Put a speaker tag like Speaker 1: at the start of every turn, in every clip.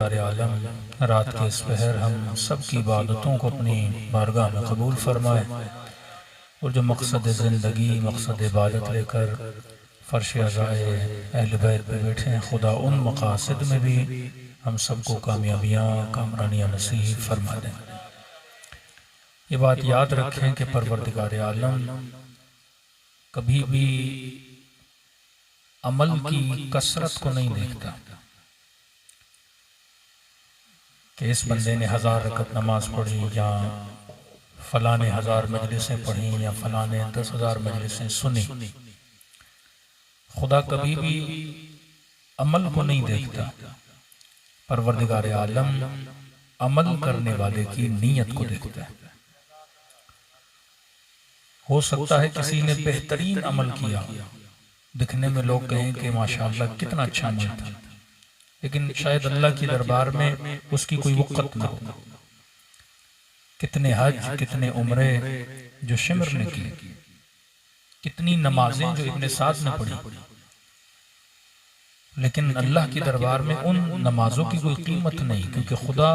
Speaker 1: आलम रात के इस पहर हम सब की इबादतों को अपनी बारगाह में कबूल फरमाए और जो मकसद ज़िंदगी मकसद इबादत लेकर फ़र्श अज़ाए अहल बैत पे बैठे हैं, खुदा उन मकासद में भी हम सबको कामयाबियाँ कामरानियाँ नसीब फरमा दें। ये बात याद रखें कि परवरदिगार आलम कभी भी अमल की कसरत को नहीं देखता कि इस बंदे ने 1000 रकत नमाज पढ़ी या फलां ने 1000 मजलिसें पढ़ी या फलां ने 10,000 मजलिसें सुनी। खुदा कभी भी अमल को नहीं देखता। परवरदिगार आलम अमल करने वाले की नीयत को देखता है। हो सकता है किसी ने बेहतरीन अमल किया, दिखने में लोग कहें कि माशाअल्लाह कितना अच्छा अमल था, लेकिन शायद अल्लाह की दरबार में उसकी कोई वक़्त न हो। कितने हज, कितने उम्रे जो शिमर ने की, कितनी नमाजें जो इब्ने साद ने पढ़ी, लेकिन अल्लाह की दरबार में उन नमाजों की कोई कीमत नहीं, क्योंकि खुदा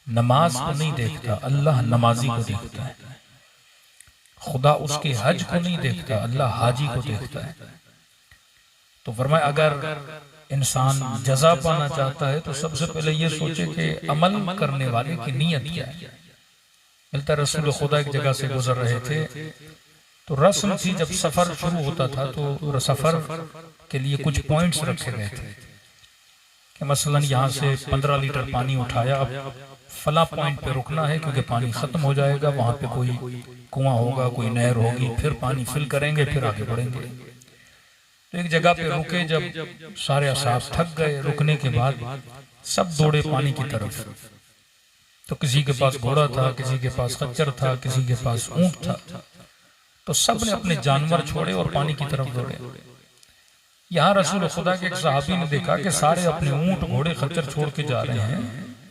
Speaker 1: नमाज को नहीं देखता, अल्लाह नमाजी को देखता है। खुदा उसके हज को नहीं देखता, अल्लाह हाजी को देखता है। तो फरमाया अगर इंसान जज़ा पाना चाहता है तो सबसे पहले ये सोचे कि अमल करने वाले की नीयत क्या है। मिलता रसूल खुदा एक जगह से गुजर रहे थे, तो रस्म थी जब सफर शुरू होता था तो सफर के लिए कुछ पॉइंट्स रखे गए थे कि मसलन यहाँ से 15 लीटर पानी उठाया, अब फला पॉइंट पे रुकना है क्योंकि पानी खत्म हो जाएगा, वहां पे कोई कुआं होगा, कोई नहर होगी, फिर पानी फिल करेंगे, फिर आगे बढ़ेंगे। तो एक जगह पे रुके, जब सारे असाब थक गए, रुकने के बाद सब दौड़े पानी की तरफ। तो किसी के पास घोड़ा था, किसी के पास खच्चर था, किसी के पास ऊंट था, तो सब ने अपने जानवर छोड़े और पानी की तरफ दौड़े। यहाँ रसूल खुदा के एक सहाबी ने देखा कि सारे अपने ऊंट घोड़े खच्चर छोड़ के जा रहे हैं,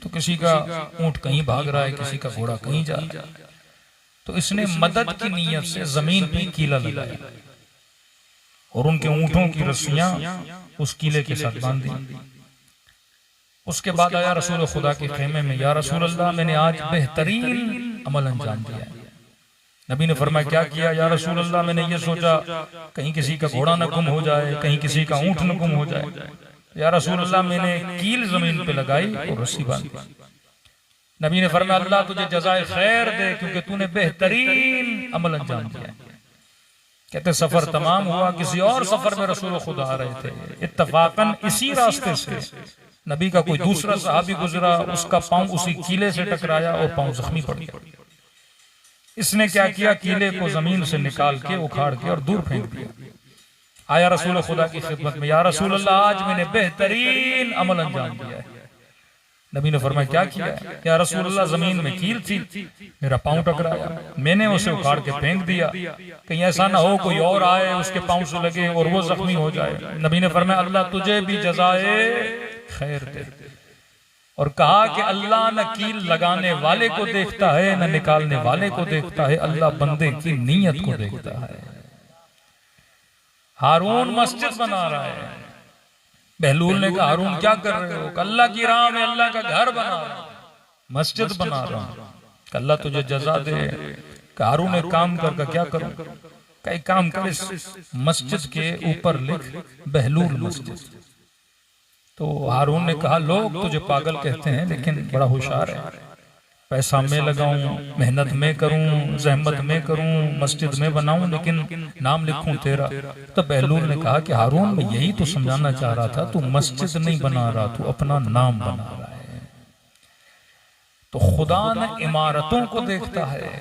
Speaker 1: तो किसी का ऊंट कहीं भाग रहा है, किसी का घोड़ा कहीं जा रहा है। तो इसने मदद की नीयत से जमीन पे कीला लगाया और उनके ऊंटों की रस्सियां उस कीले के साथ बांध दी। उसके बाद आया रसूल खुदा के खेमे में, या रसूल अल्लाह, मैंने आज बेहतरीन अमल अंजाम दिया है। नबी ने फरमाया क्या किया? या रसूल अल्लाह, मैंने ये सोचा कहीं किसी का घोड़ा न गुम हो जाए, कहीं किसी का ऊंट न गुम हो जाए। या रसूल अल्लाह, मैंने कील जमीन पे लगाई और रस्सी बांधी। नबी ने फरमाया अल्लाह तुझे जज़ाए खैर दे, क्योंकि तूने बेहतरीन अमल अंजाम दिया। कहते सफर तमाम हुआ, किसी और सफर में रसूल खुदा आ रहे थे, इत्तफाकन इसी रास्ते से नबी का कोई दूसरा सहाबी गुजरा, उसका पांव उसी कीले से टकराया और पांव जख्मी पड़ गया। इसने क्या किया? कीले को जमीन से निकाल के उखाड़ के और दूर फेंक दिया। आया रसूल खुदा की खिदमत में, या रसूल अल्लाह, आज मैंने बेहतरीन अमल अंजाम दिया है। नबी ने फरमाया क्या किया? या रसूल अल्लाह, जमीन में कील थी, मेरा पांव टकराया, मैंने उसे उखाड़ के फेंक दिया, कहीं ऐसा ना हो कोई और आए उसके पांव से लगे और वो जख्मी हो जाए। नबी ने फरमाया अल्लाह तुझे भी जज़ाए खैर दे। और कहा कि अल्लाह न कील लगाने वाले को देखता है, न निकालने वाले को देखता है, अल्लाह बंदे की नीयत को देखता है। हारून मस्जिद बना रहा है। बहलूल ने कहा हारून क्या कर रहे हो? अल्लाह की राह में अल्लाह का घर बना रहा हूं, मस्जिद बना रहा हूं, अल्लाह तुझे जजा दे। हारून एक काम कर, क्या करूं? कई काम कर, इस मस्जिद के ऊपर लिख बहलूल मस्जिद। तो हारून ने कहा लोग तुझे पागल कहते हैं, लेकिन बड़ा होशियार है, पैसा मैं लगाऊं, मेहनत मैं करूं, जहमत मैं करूं, मस्जिद में बनाऊं, लेकिन नाम लिखूं तेरा। तो बहलूल ने कहा कि हारून मैं यही तो समझाना चाह रहा था, तू मस्जिद नहीं बना रहा, तू अपना नाम बना रहा है। तो खुदा न इमारतों को देखता है,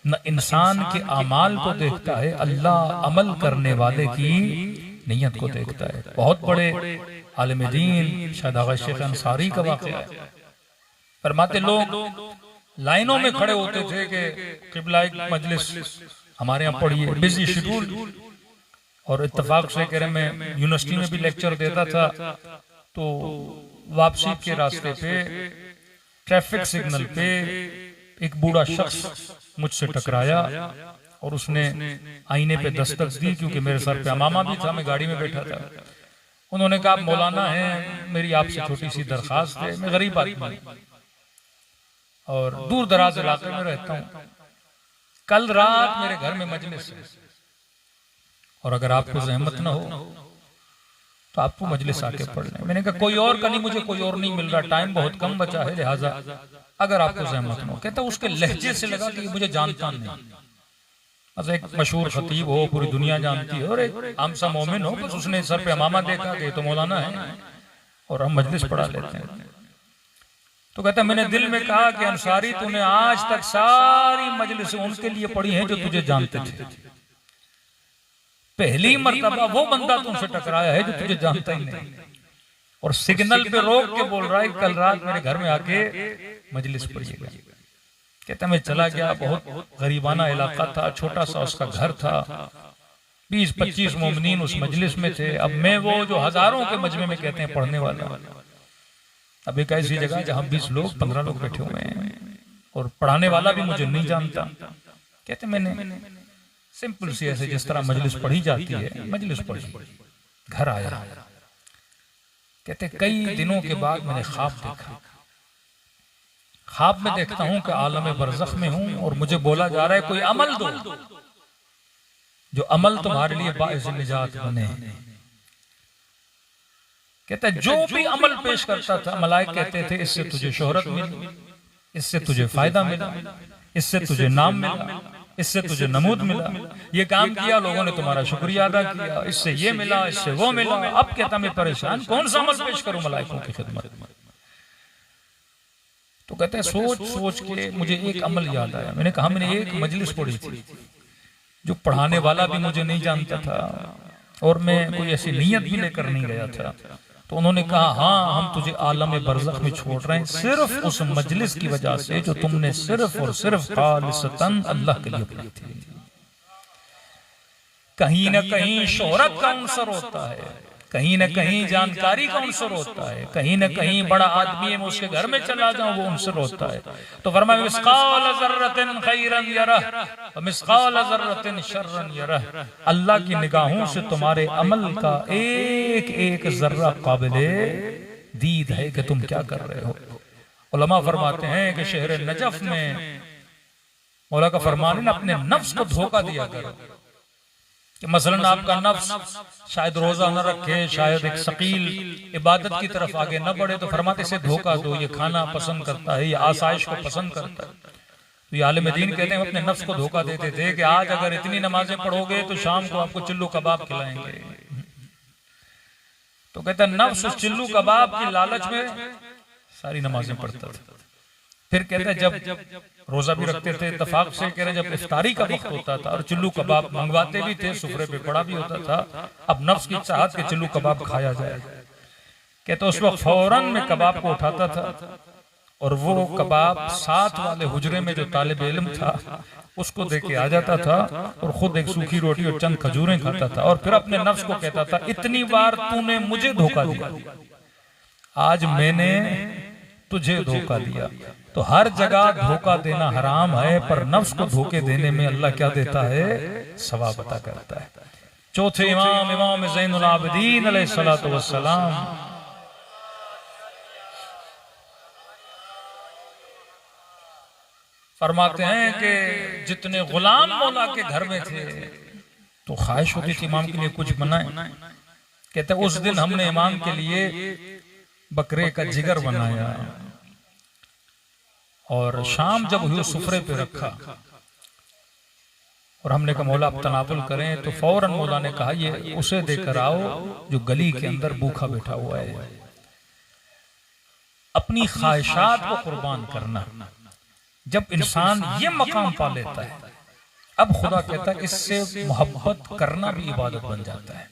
Speaker 1: न इंसान के अमाल को देखता है, अल्लाह अमल करने वाले की नीयत को देखता है। बहुत बड़े आलिम दीन शायद आगा शेख अंसारी का वाक़या है। फरमाते लोग लाइनों में खड़े होते थे कि क़िबला एक मजलिस हमारे यहाँ पढ़िए, बिजी शेड्यूल। और इत्तेफाक से कह रहे मैं यूनिवर्सिटी में भी लेक्चर देता था, तो वापसी के रास्ते पे ट्रैफिक सिग्नल पे एक बूढ़ा शख्स मुझसे टकराया और उसने आईने पे दस्तक दी, क्योंकि मेरे सर पे अमामा भी था, मैं गाड़ी में बैठा था। उन्होंने कहा मौलाना है, मेरी आपसे छोटी सी दरखास्त है, मैं गरीब आदमी और दूर दराज इलाके में रहता हूँ, कल रात मेरे घर में मजलिस है और अगर आपको जहमत ना हो तो आपको मजलिस आके पढ़ लें। मैंने कहा कोई और का नहीं, मुझे कोई और नहीं मिल रहा, टाइम बहुत कम बचा है, लिहाजा अगर आपको जहमत ना हो। कहता उसके लहजे से लगा कि मुझे जानता नहीं, बस एक मशहूर खतीब हो, पूरी दुनिया जानती है, और एक आमसा मोमिन हो, बस उसने सर पे अमामा देखा कि तो मौलाना है और हम मजलिस पढ़ा लेते हैं। तो कहता मैंने दिल में कहा कि अंसारी तूने आज तक सारी मजलिस उनके लिए पढ़ी है जो तुझे जानते थे, पहली मर्तबा वो बंदा तुमसे टकराया है जो तुझे जानता ही नहीं, और सिग्नल पे रोक के बोल रहा है कल रात मेरे घर में आके मजलिस पढ़िएगा। कहता मैं चला गया, बहुत गरीबाना इलाका था, छोटा सा उसका घर था, 20-25 मोमिनीन उस मजलिस में थे। अब मैं वो जो हजारों के मजमे में कहते हैं पढ़ने वाला, अब एक ऐसी जगह जहां 20 लोग 15 लोग बैठे हुए हैं और पढ़ाने वाला भी मुझे नहीं जानता। कहते मैंने सिंपल सी ऐसे जिस तरह मजलिस पढ़ी जाती है मजलिस पढ़ी, घर आया। कहते कई दिनों के बाद मैंने ख्वाब देखा, ख्वाब में देखता हूं कि आलम बरज़ख में हूं और मुझे बोला जा रहा है कोई अमल दो जो अमल तुम्हारे लिए बाइज़ निजात बने। कहता है जो भी अमल पेश करता था मलाइक कहते थे इससे तुझे शोहरत मिली, इससे तुझे फायदा मिला, इससे तुझे नाम मिला, इससे तुझे नमूद मिला, ये काम किया लोगों ने तुम्हारा शुक्रिया अदा किया, इससे ये मिला, इससे वो मिला। अब कहता मैं परेशान, कौन सा अमल पेश करूं मलाइकों की खिदमत में। तो कहते हैं सोच सोच के मुझे एक अमल याद आया। मैंने कहा मैंने एक मजलिस पढ़ी थी जो पढ़ाने वाला भी मुझे नहीं जानता था और मैं कोई ऐसी नीयत भी लेकर नहीं गया था। तो उन्होंने कहा हाँ हम तुझे आलम बरज़ख में छोड़ रहे हैं सिर्फ उस मजलिस की वजह से जो तुमने सिर्फ और सिर्फ खालिसतन अल्लाह के लिए पढ़ी थी। कहीं ना कहीं शोहरत का अवसर होता है, कहीं ना कहीं जानकारी का अवसर होता है, कहीं ना कहीं बड़ा आदमी है मैं उसके घर में चला जाऊं वो अवसर होता है। तो फरमाया मिस्काल ज़र्रतिन खैरन यरह व मिस्काल ज़र्रतिन शर्रन यरह, अल्लाह की निगाहों से तुम्हारे अमल का एक एक जर्रा काबिले दीद है कि तुम क्या कर रहे हो। उलमा फरमाते हैं कि शहर नजफ में मौला का फरमान है ना, अपने नफ्स को धोखा दिया करो कि मसलन आपका नफ्स शायद रोजा न रखे, शायद एक शकील इबादत की तरफ आगे न बढ़े, तो फरमाते से धोखा दो, ये खाना पसंद करता है, ये आसाइश को पसंद करता है। तो ये आलिम दीन कहते हैं अपने नफ्स को धोखा देते थे कि आज अगर इतनी नमाजें पढ़ोगे तो शाम को आपको चिल्लू कबाब खिलाएंगे। तो कहते हैं नफ्स उस चिल्लू कबाब की लालच में सारी नमाजें पढ़ता था। फिर कहते हैं जब रोजा भी रखते थे इत्तेफाक से, कह रहे जब इफ्तारी का वक्त होता था और चिल्लू कबाब मंगवाते भी थे, सुफरे पे पड़ा भी होता था, अब नफ्स की चाहत के चिल्लू कबाब खाया जाए। कहते उस वक्त फौरन में कबाब को उठाता था और वो कबाब साथ वाले हुजरे में जो तालिब इल्म था उसको दे के आ जाता था और खुद एक सूखी रोटी और चंद खजूरें खाता था और फिर अपने नफ्स को कहता था इतनी बार तूने मुझे धोखा दिया, आज मैंने तुझे धोखा दिया। तो हर जगह धोखा देना हराम है, पर नफ्स को धोखे देने में अल्लाह क्या देता है, सवाब अता करता है। चौथे इमाम इमाम ज़ैनुल आबिदीन अलैहिस्सलातु वस्सलाम फरमाते हैं कि जितने गुलाम मौला के घर में थे तो ख्वाहिश होती थी इमाम के लिए कुछ बनाए। कहते उस दिन हमने इमाम के लिए बकरे का जिगर बनाया और शाम जब हुई सुफरे पे रखा और हमने कहा मौला आप तनावुल करें, तो फौरन मौला ने कहा ये उसे देकर आओ जो गली के अंदर भूखा बैठा हुआ है। अपनी ख्वाहिशात को कुर्बान करना, जब इंसान ये मकाम पा लेता है अब खुदा कहता है इससे मोहब्बत करना भी इबादत बन जाता है।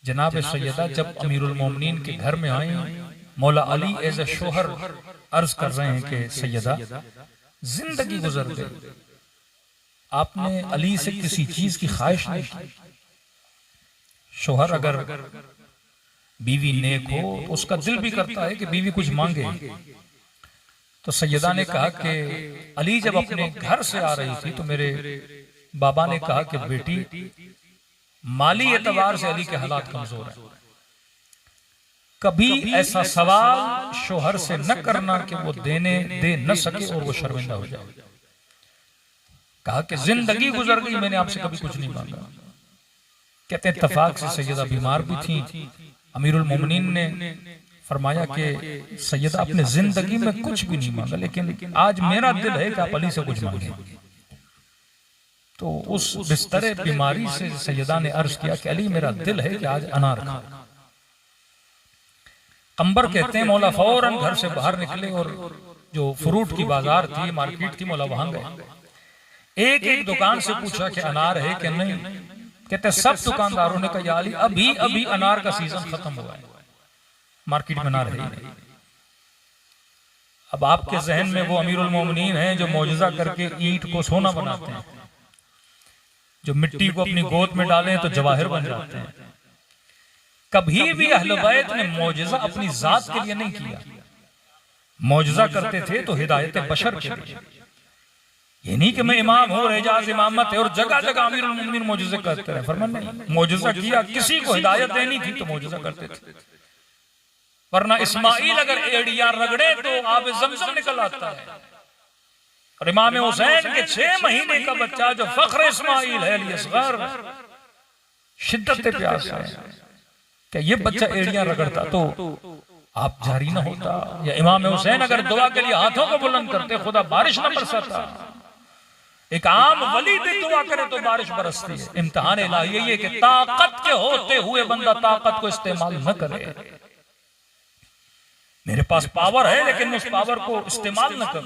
Speaker 1: जनाब सैयदा जब अमीरुल मोमिनीन के घर में आई, मौला अली एज ए शोहर अर्ज कर रहे हैं कि सैयदा जिंदगी गुजर गई, आपने अली से किसी चीज की ख्वाहिश नहीं की। शोहर अगर बीवी नेक हो तो उसका दिल भी करता है कि बीवी कुछ मांगे। तो सैयदा ने कहा कि अली जब अपने घर से आ रही थी तो मेरे बाबा ने कहा कि बेटी माली एतबार से अली के हालात कमजोर हैं। कभी ऐसा सवाल शोहर से न करना कि वो दे न सके और वो शर्मिंदा हो जाए। कहा कि जिंदगी गुजर गई, मैंने आपसे कभी कुछ नहीं मांगा। कहते हैं इत्तफाक से सैयदा बीमार भी थी। अमीरुल मोमिनीन ने फरमाया कि सैयदा आपने जिंदगी में कुछ भी नहीं मांगा, लेकिन आज मेरा दिल है कि आप अली से कुछ मांगे। तो उस बिस्तरे बीमारी से सैयदा ने अर्ज किया कि अली मेरा दिल है कि आज अनार खा। कंबर कहते हैं मौला फौरन घर से बाहर निकले और जो फ्रूट की बाजार थी, मार्केट थी, मौला वहां गए। एक एक दुकान से पूछा कि अनार है कि नहीं। कहते सब दुकानदारों ने कहा या अली अभी अभी अनार का सीजन खत्म हुआ है, मार्केट में अनार है ही नहीं। अब आपके जहन में वो अमीरुल मोमिनीन हैं जो मौजज़ा करके ईंट को सोना बनाते हैं, जो मिट्टी को अपनी गोद में डालें तो जवाहिर बन जाते हैं। कभी भी अहले बैत ने मौजज़ा अपनी जात के लिए नहीं किया। मौजज़ा करते थे तो हिदायत बशर के लिए। ये नहीं कि मैं इमाम हूं, एजाज इमामत है और जगह जगह अमीरुल मोमिनीन मौजज़े करते रहे। फरमान नहीं, मौजज़ा किया, किसी को हिदायत देनी थी तो मौजज़ा करते थे। वरना इस्माइल अगर एड़ियां रगड़े तो आब ज़मज़म निकल आता है। और इमाम हुसैन के 6 महीने का बच्चा जो फख्र इस्माइल है, शिद्दत प्यास है, क्या ये बच्चा एड़ियां रगड़ता तो आप जारी ना होता? या इमाम हुसैन अगर दुआ के लिए हाथों को बुलंद करते खुदा बारिश न बरसाता? एक आम वली भी दुआ करे तो बारिश बरसती है। इम्तिहान इलाही ये कि ताकत के होते हुए बंदा ताकत को इस्तेमाल न करे। मेरे पास पावर है लेकिन उस पावर को इस्तेमाल न कर।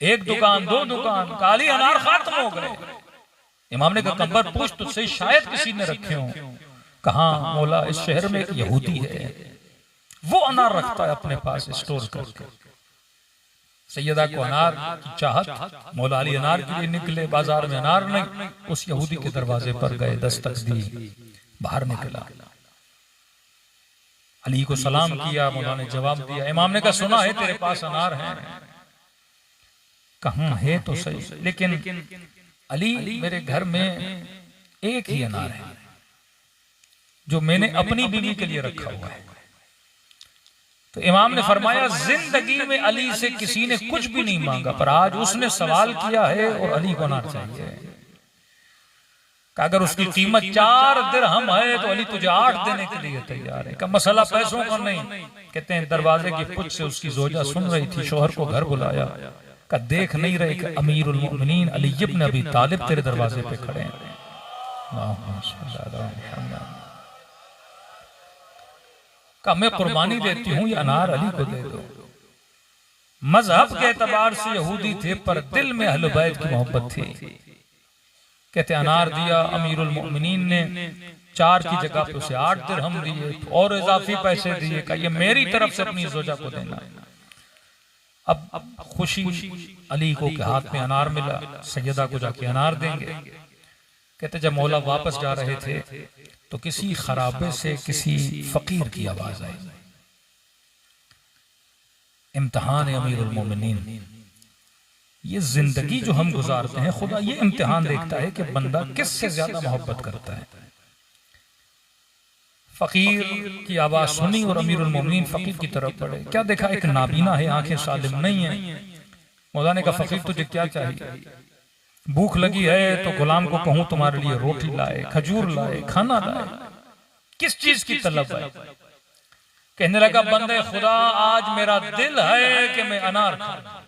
Speaker 1: एक दुकान, 2 दुकान, काली अनार खत्म हो गए। इमाम ने कहा कंबर पूछ तुझसे शायद किसी ने रखे हो। कहा मौला इस शहर में एक यहूदी है, वो अनार रखता है अपने पास स्टोर करके। सैयदा को अनार की चाहत, मौला अली अनार के लिए निकले। बाजार में अनार नहीं, उस यहूदी के दरवाजे पर गए, दस्तक दी, बाहर निकला, अली को सलाम किया। मौला ने जवाब दिया। इमाम ने कहा सुना है तेरे पास अनार है। कहाँ है तो सही, लेकिन अली मेरे घर में एक ही अनार है जो मैंने अपनी बीवी के लिए रखा हुआ है। तो इमाम ने फरमाया जिंदगी में अली से किसी ने कुछ भी नहीं मांगा, पर आज उसने सवाल किया है और अली को अनार चाहिए। अगर उसकी कीमत 4 दिरहम है तो अली तुझे 8 देने के लिए तैयार है। का मसला पैसों का नहीं। कहते हैं दरवाजे की पुछ से उसकी जोजा सुन रही थी, शोहर को घर बुलाया, का देख नहीं रहे कि अमीरुल मोमिनीन अली इब्न अबी तालिब तेरे दरवाजे पे खड़े हैं। का मैं कुर्बानी देती हूँ, ये अनार अली को दे दो। मजहब के एतबार से यहूदी थे पर दिल में अहले बैत की मोहब्बत थी। कहते अनार दिया। अमीरुल मोमिनीन ने 4 की जगह पे उसे 8 दिरहम दिए और इजाफी पैसे दिए। का ये मेरी तरफ से अपनी जोजा को देना। अब खुशी अली को के हाथ में अनार मिला, सैयदा को जाके अनार देंगे। कहते जब मौला वापस जा रहे थे तो किसी खराबे से किसी फकीर की आवाज आई। इम्तिहान अमीरुल मोमिनीन। ये जिंदगी जो हम गुजारते हैं, खुदा ये इम्तिहान देखता है कि बंदा किससे ज्यादा मोहब्बत करता है। फकीर की आवाज सुनी और अमीरुल मोमिनीन फकीर की तरफ बढ़े। क्या देखा? एक नाबीना है, आंखें सालिम नहीं है। मौला ने कहा फकीर तुझे क्या चाहिए? भूख लगी है तो गुलाम को कहूं तुम्हारे लिए रोटी लाए, खजूर लाए, खाना लाए। किस चीज की तलब है? कहने लगा बंदे खुदा आज मेरा दिल है कि मैं अनार खाऊं।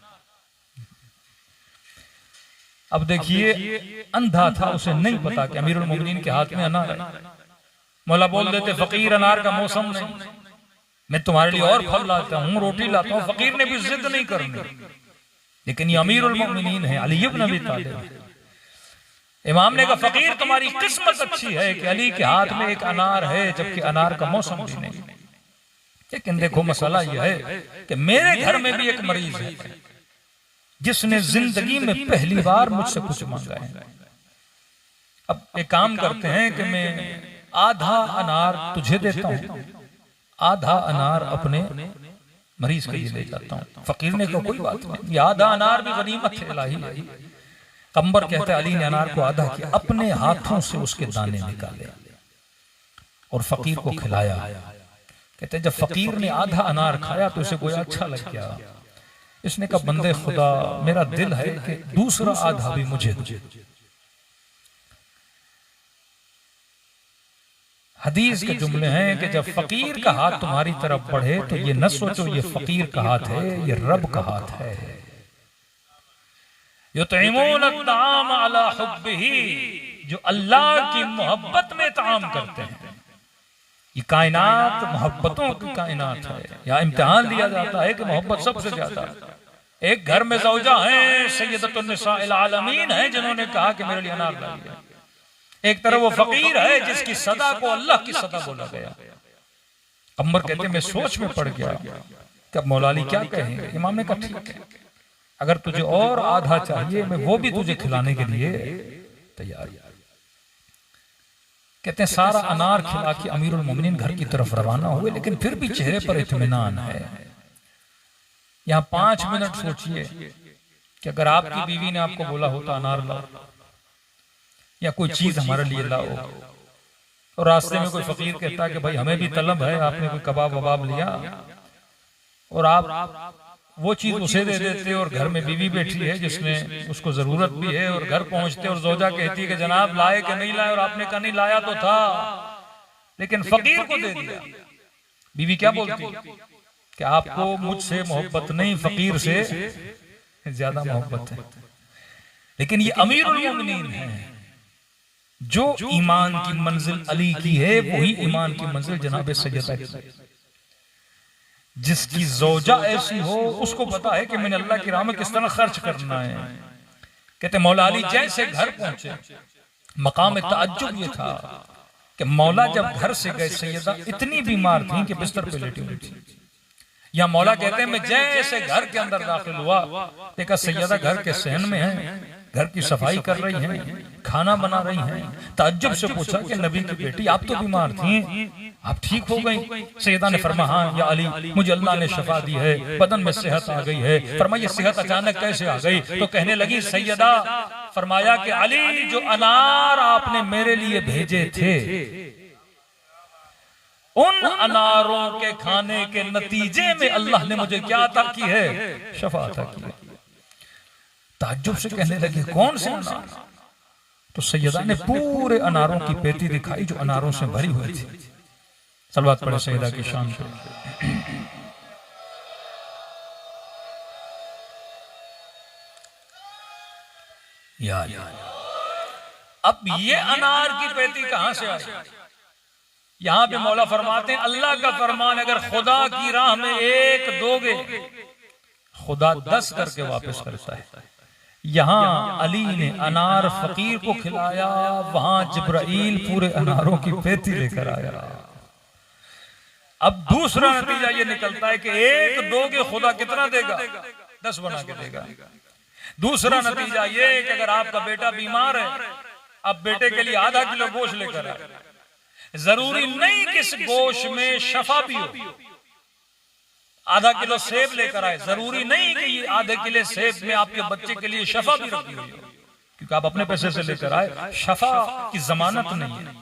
Speaker 1: अब देखिए अंधा था, उसे नहीं पता कि अमीरुल मोमिनीन के हाथ में अनार है। मौला बोल देते फकीर अनार का मौसम नहीं, मैं तुम्हारे लिए और फल लाता हूँ, रोटी लाता हूँ। फकीर ने भी जिद नहीं करनी, लेकिन ये अमीरुल मोमिनीन है, अली इब्न अबी तालिब। इमाम ने कहा फकीर तुम्हारी किस्मत अच्छी है कि अली के हाथ में एक अनार है, जबकि अनार का मौसम भी नहीं। लेकिन देखो मसला यह है कि मेरे घर में भी एक मरीज है जिसने जिंदगी में पहली बार मुझसे कुछ मांगा है। अब एक काम करते हैं कि मैं आधा अनार तुझे देता हूं, आधा अनार अपने मरीज के लिए ले जाता हूं। फकीर ने कहा कोई बात नहीं, ये आधा अनार भी गनीमत है इलाही। कंबर कहते अली ने अनार को आधा किया, अपने हाथों से उसके दाने निकाले और फकीर को खिलाया। कहते जब फकीर ने आधा अनार खाया तो उसे गोया अच्छा लग गया। इसने कहा बंदे खुदा, मेरा दिल है कि दूसरा आधा भी मुझे दे। हदीस के जुमले हैं कि जब फकीर का हाथ तुम्हारी तरफ बढ़े तो ये न सोचो ये फकीर का हाथ है, ये रब का हाथ है। युतइमून अत्ताम अला हुब्बिही, जो अल्लाह की मोहब्बत में ताम करते हैं। ये कायनात मोहब्बतों की कायनात है। यहाँ इम्तिहान दिया जाता है कि मोहब्बत सबसे ज्यादा। एक घर में ज़ौजा है, सय्यदतुन निसाइल आलमीन है, जिन्होंने कहा कि मेरे लिए अनार लाइए। एक तरफ वो फकीर है जिसकी सदा को अल्लाह की सदा बोला गया। अम्बर कहते मैं सोच में पड़ गया कि अब मौला अली क्या कहेंगे। इमाम ने कहा ठीक है, अगर तुझे और आधा चाहिए मैं वो भी तुझे खिलाने के लिए तैयार। कहते हैं सारा अनार खिला के अमीरुल मोमिनीन घर की तरफ रवाना हुए, लेकिन फिर भी चेहरे पर इत्मीनान है। यहाँ 5 मिनट सोचिए कि अगर आपकी बीवी ने आपको बोला होता अनार लाओ या कोई चीज हमारे लिए लाओ, और रास्ते में कोई फकीर कहता कि भाई हमें भी तलब है, आपने कोई कबाब वबाब लिया, और आप वो चीज उसे दे देते और घर में बीवी बैठी है जिसमें उसको जरूरत भी है, और घर पहुंचते और ज़ौजा कहती है कि जनाब लाए कि नहीं लाए, और आपने कहा नहीं लाया तो था लेकिन फकीर को दे दिया। बीवी क्या बोलती कि आपको मुझसे मोहब्बत नहीं, फकीर से ज्यादा मोहब्बत है। लेकिन ये अमीरुल मोमिनीन है, जो ईमान की मंजिल अली की है वही ईमान की मंजिल जनाब सैयदा की। जिसकी ज़ौजा ऐसी हो उसको पता है कि मैंने अल्लाह की राह में किस तरह खर्च करना है। कहते मौला अली जैसे घर पहुंचे, मकाम ताज्जुब ये था कि मौला जब घर से गए, सैयदा इतनी बीमार थी कि बिस्तर पे लेटी हुई थी। या मौला कहते हैं मैं जैसे घर के अंदर दाखिल हुआ, देखा सैयदा घर के सहन में है, घर की सफाई कर रही हैं, खाना बना रही हैं। ताज्जुब से पूछा कि नबी की बेटी आप तो बीमार थी, आप ठीक हो गई? सैयदा ने फरमाया हाँ या अली, मुझे अल्लाह ने शफा दी है, बदन में सेहत आ गई है। फरमाया ये सेहत अचानक कैसे आ गई? तो कहने लगी सैयदा, फरमाया कि अली जो अनार आपने मेरे लिए भेजे थे, उन अनारों के खाने के नतीजे में अल्लाह ने मुझे क्या अता की है? शफा अता की है। ताज्जुब से कहने लगे कौन से अनार? तो सैयदा ने पूरे अनारों की पेटी दिखाई जो अनारों से भरी हुई थी। सलवात पढ़े सैयदा की शान पे। यार अब ये अनार की पेटी कहां से आई? यहां पे मौला फरमाते हैं अल्लाह का फरमान, अगर खुदा की राह में एक दोगे खुदा 10 करके वापस करता है। यहाँ अली ने अनार फकीर को खिलाया, वहां जिब्राइल पूरे अनारों की पेटी लेकर आया। अब दूसरा नतीजा ये निकलता है कि एक दोगे खुदा कितना देगा? 10 बना के देगा। दूसरा नतीजा ये कि अगर आपका बेटा बीमार है, अब बेटे के लिए आधा किलो गोश्त लेकर आए। जरूरी नहीं कि इस गोश्त में शफा भी हो। आधा किलो सेब लेकर आए, जरूरी नहीं कि ये आधे किलो सेब में आपके बच्चे के लिए शफा भी रखी हुई हो, क्योंकि आप अपने पैसे से लेकर आए। शफा की जमानत नहीं है।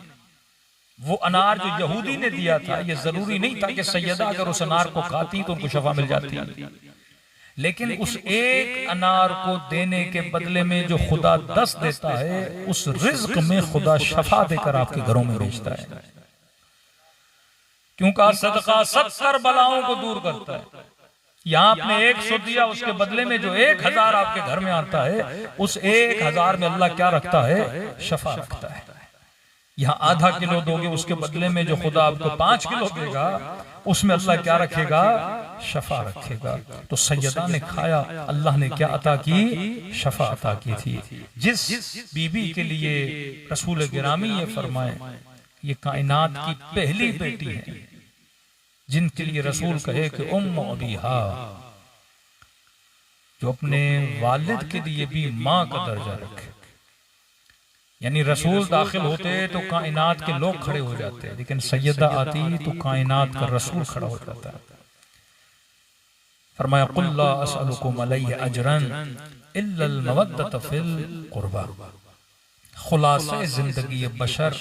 Speaker 1: वो अनार जो यहूदी ने दिया था, ये जरूरी नहीं था कि सैयदा अगर उस अनार को खाती तो उनको शफा मिल जाती, लेकिन उस एक अनार को देने के बदले में जो खुदा 10 देता है, उस रिज्क में खुदा शफा देकर आपके घरों में भेजता है। क्योंकि सदका 70 बलाओं को दूर करता है। यहाँ आपने 100 दिया, उसके बदले में जो 1000 आपके घर में आता है, उस 1000 में अल्लाह क्या रखता है? शफा रखता है। यहाँ आधा किलो दोगे, उसके बदले में जो खुदा आपको 5 किलो देगा, उसमें अल्लाह क्या रखेगा? शफा रखेगा। तो सैयदा ने खाया, अल्लाह ने क्या अता की? शफा अता की थी। जिस बीबी के लिए रसूल गिरामी ये फरमाए ये कायनात की पहली बेटी है, जिनके लिए रसूल कहे कि उम्म अबीहा, जो अपने वालिद के लिए भी माँ का दर्जा रखे। यानी रसूल दाखिल होते तो कायनात के लोग खड़े हो जाते, लेकिन सैयदा आती तो कायनात का रसूल खड़ा हो जाता। फरमाया कुल ला असअलुकुम अलैहि अजरन, इल्लल मवद्दत फिल कुर्बा। खुलासा जिंदगी बशर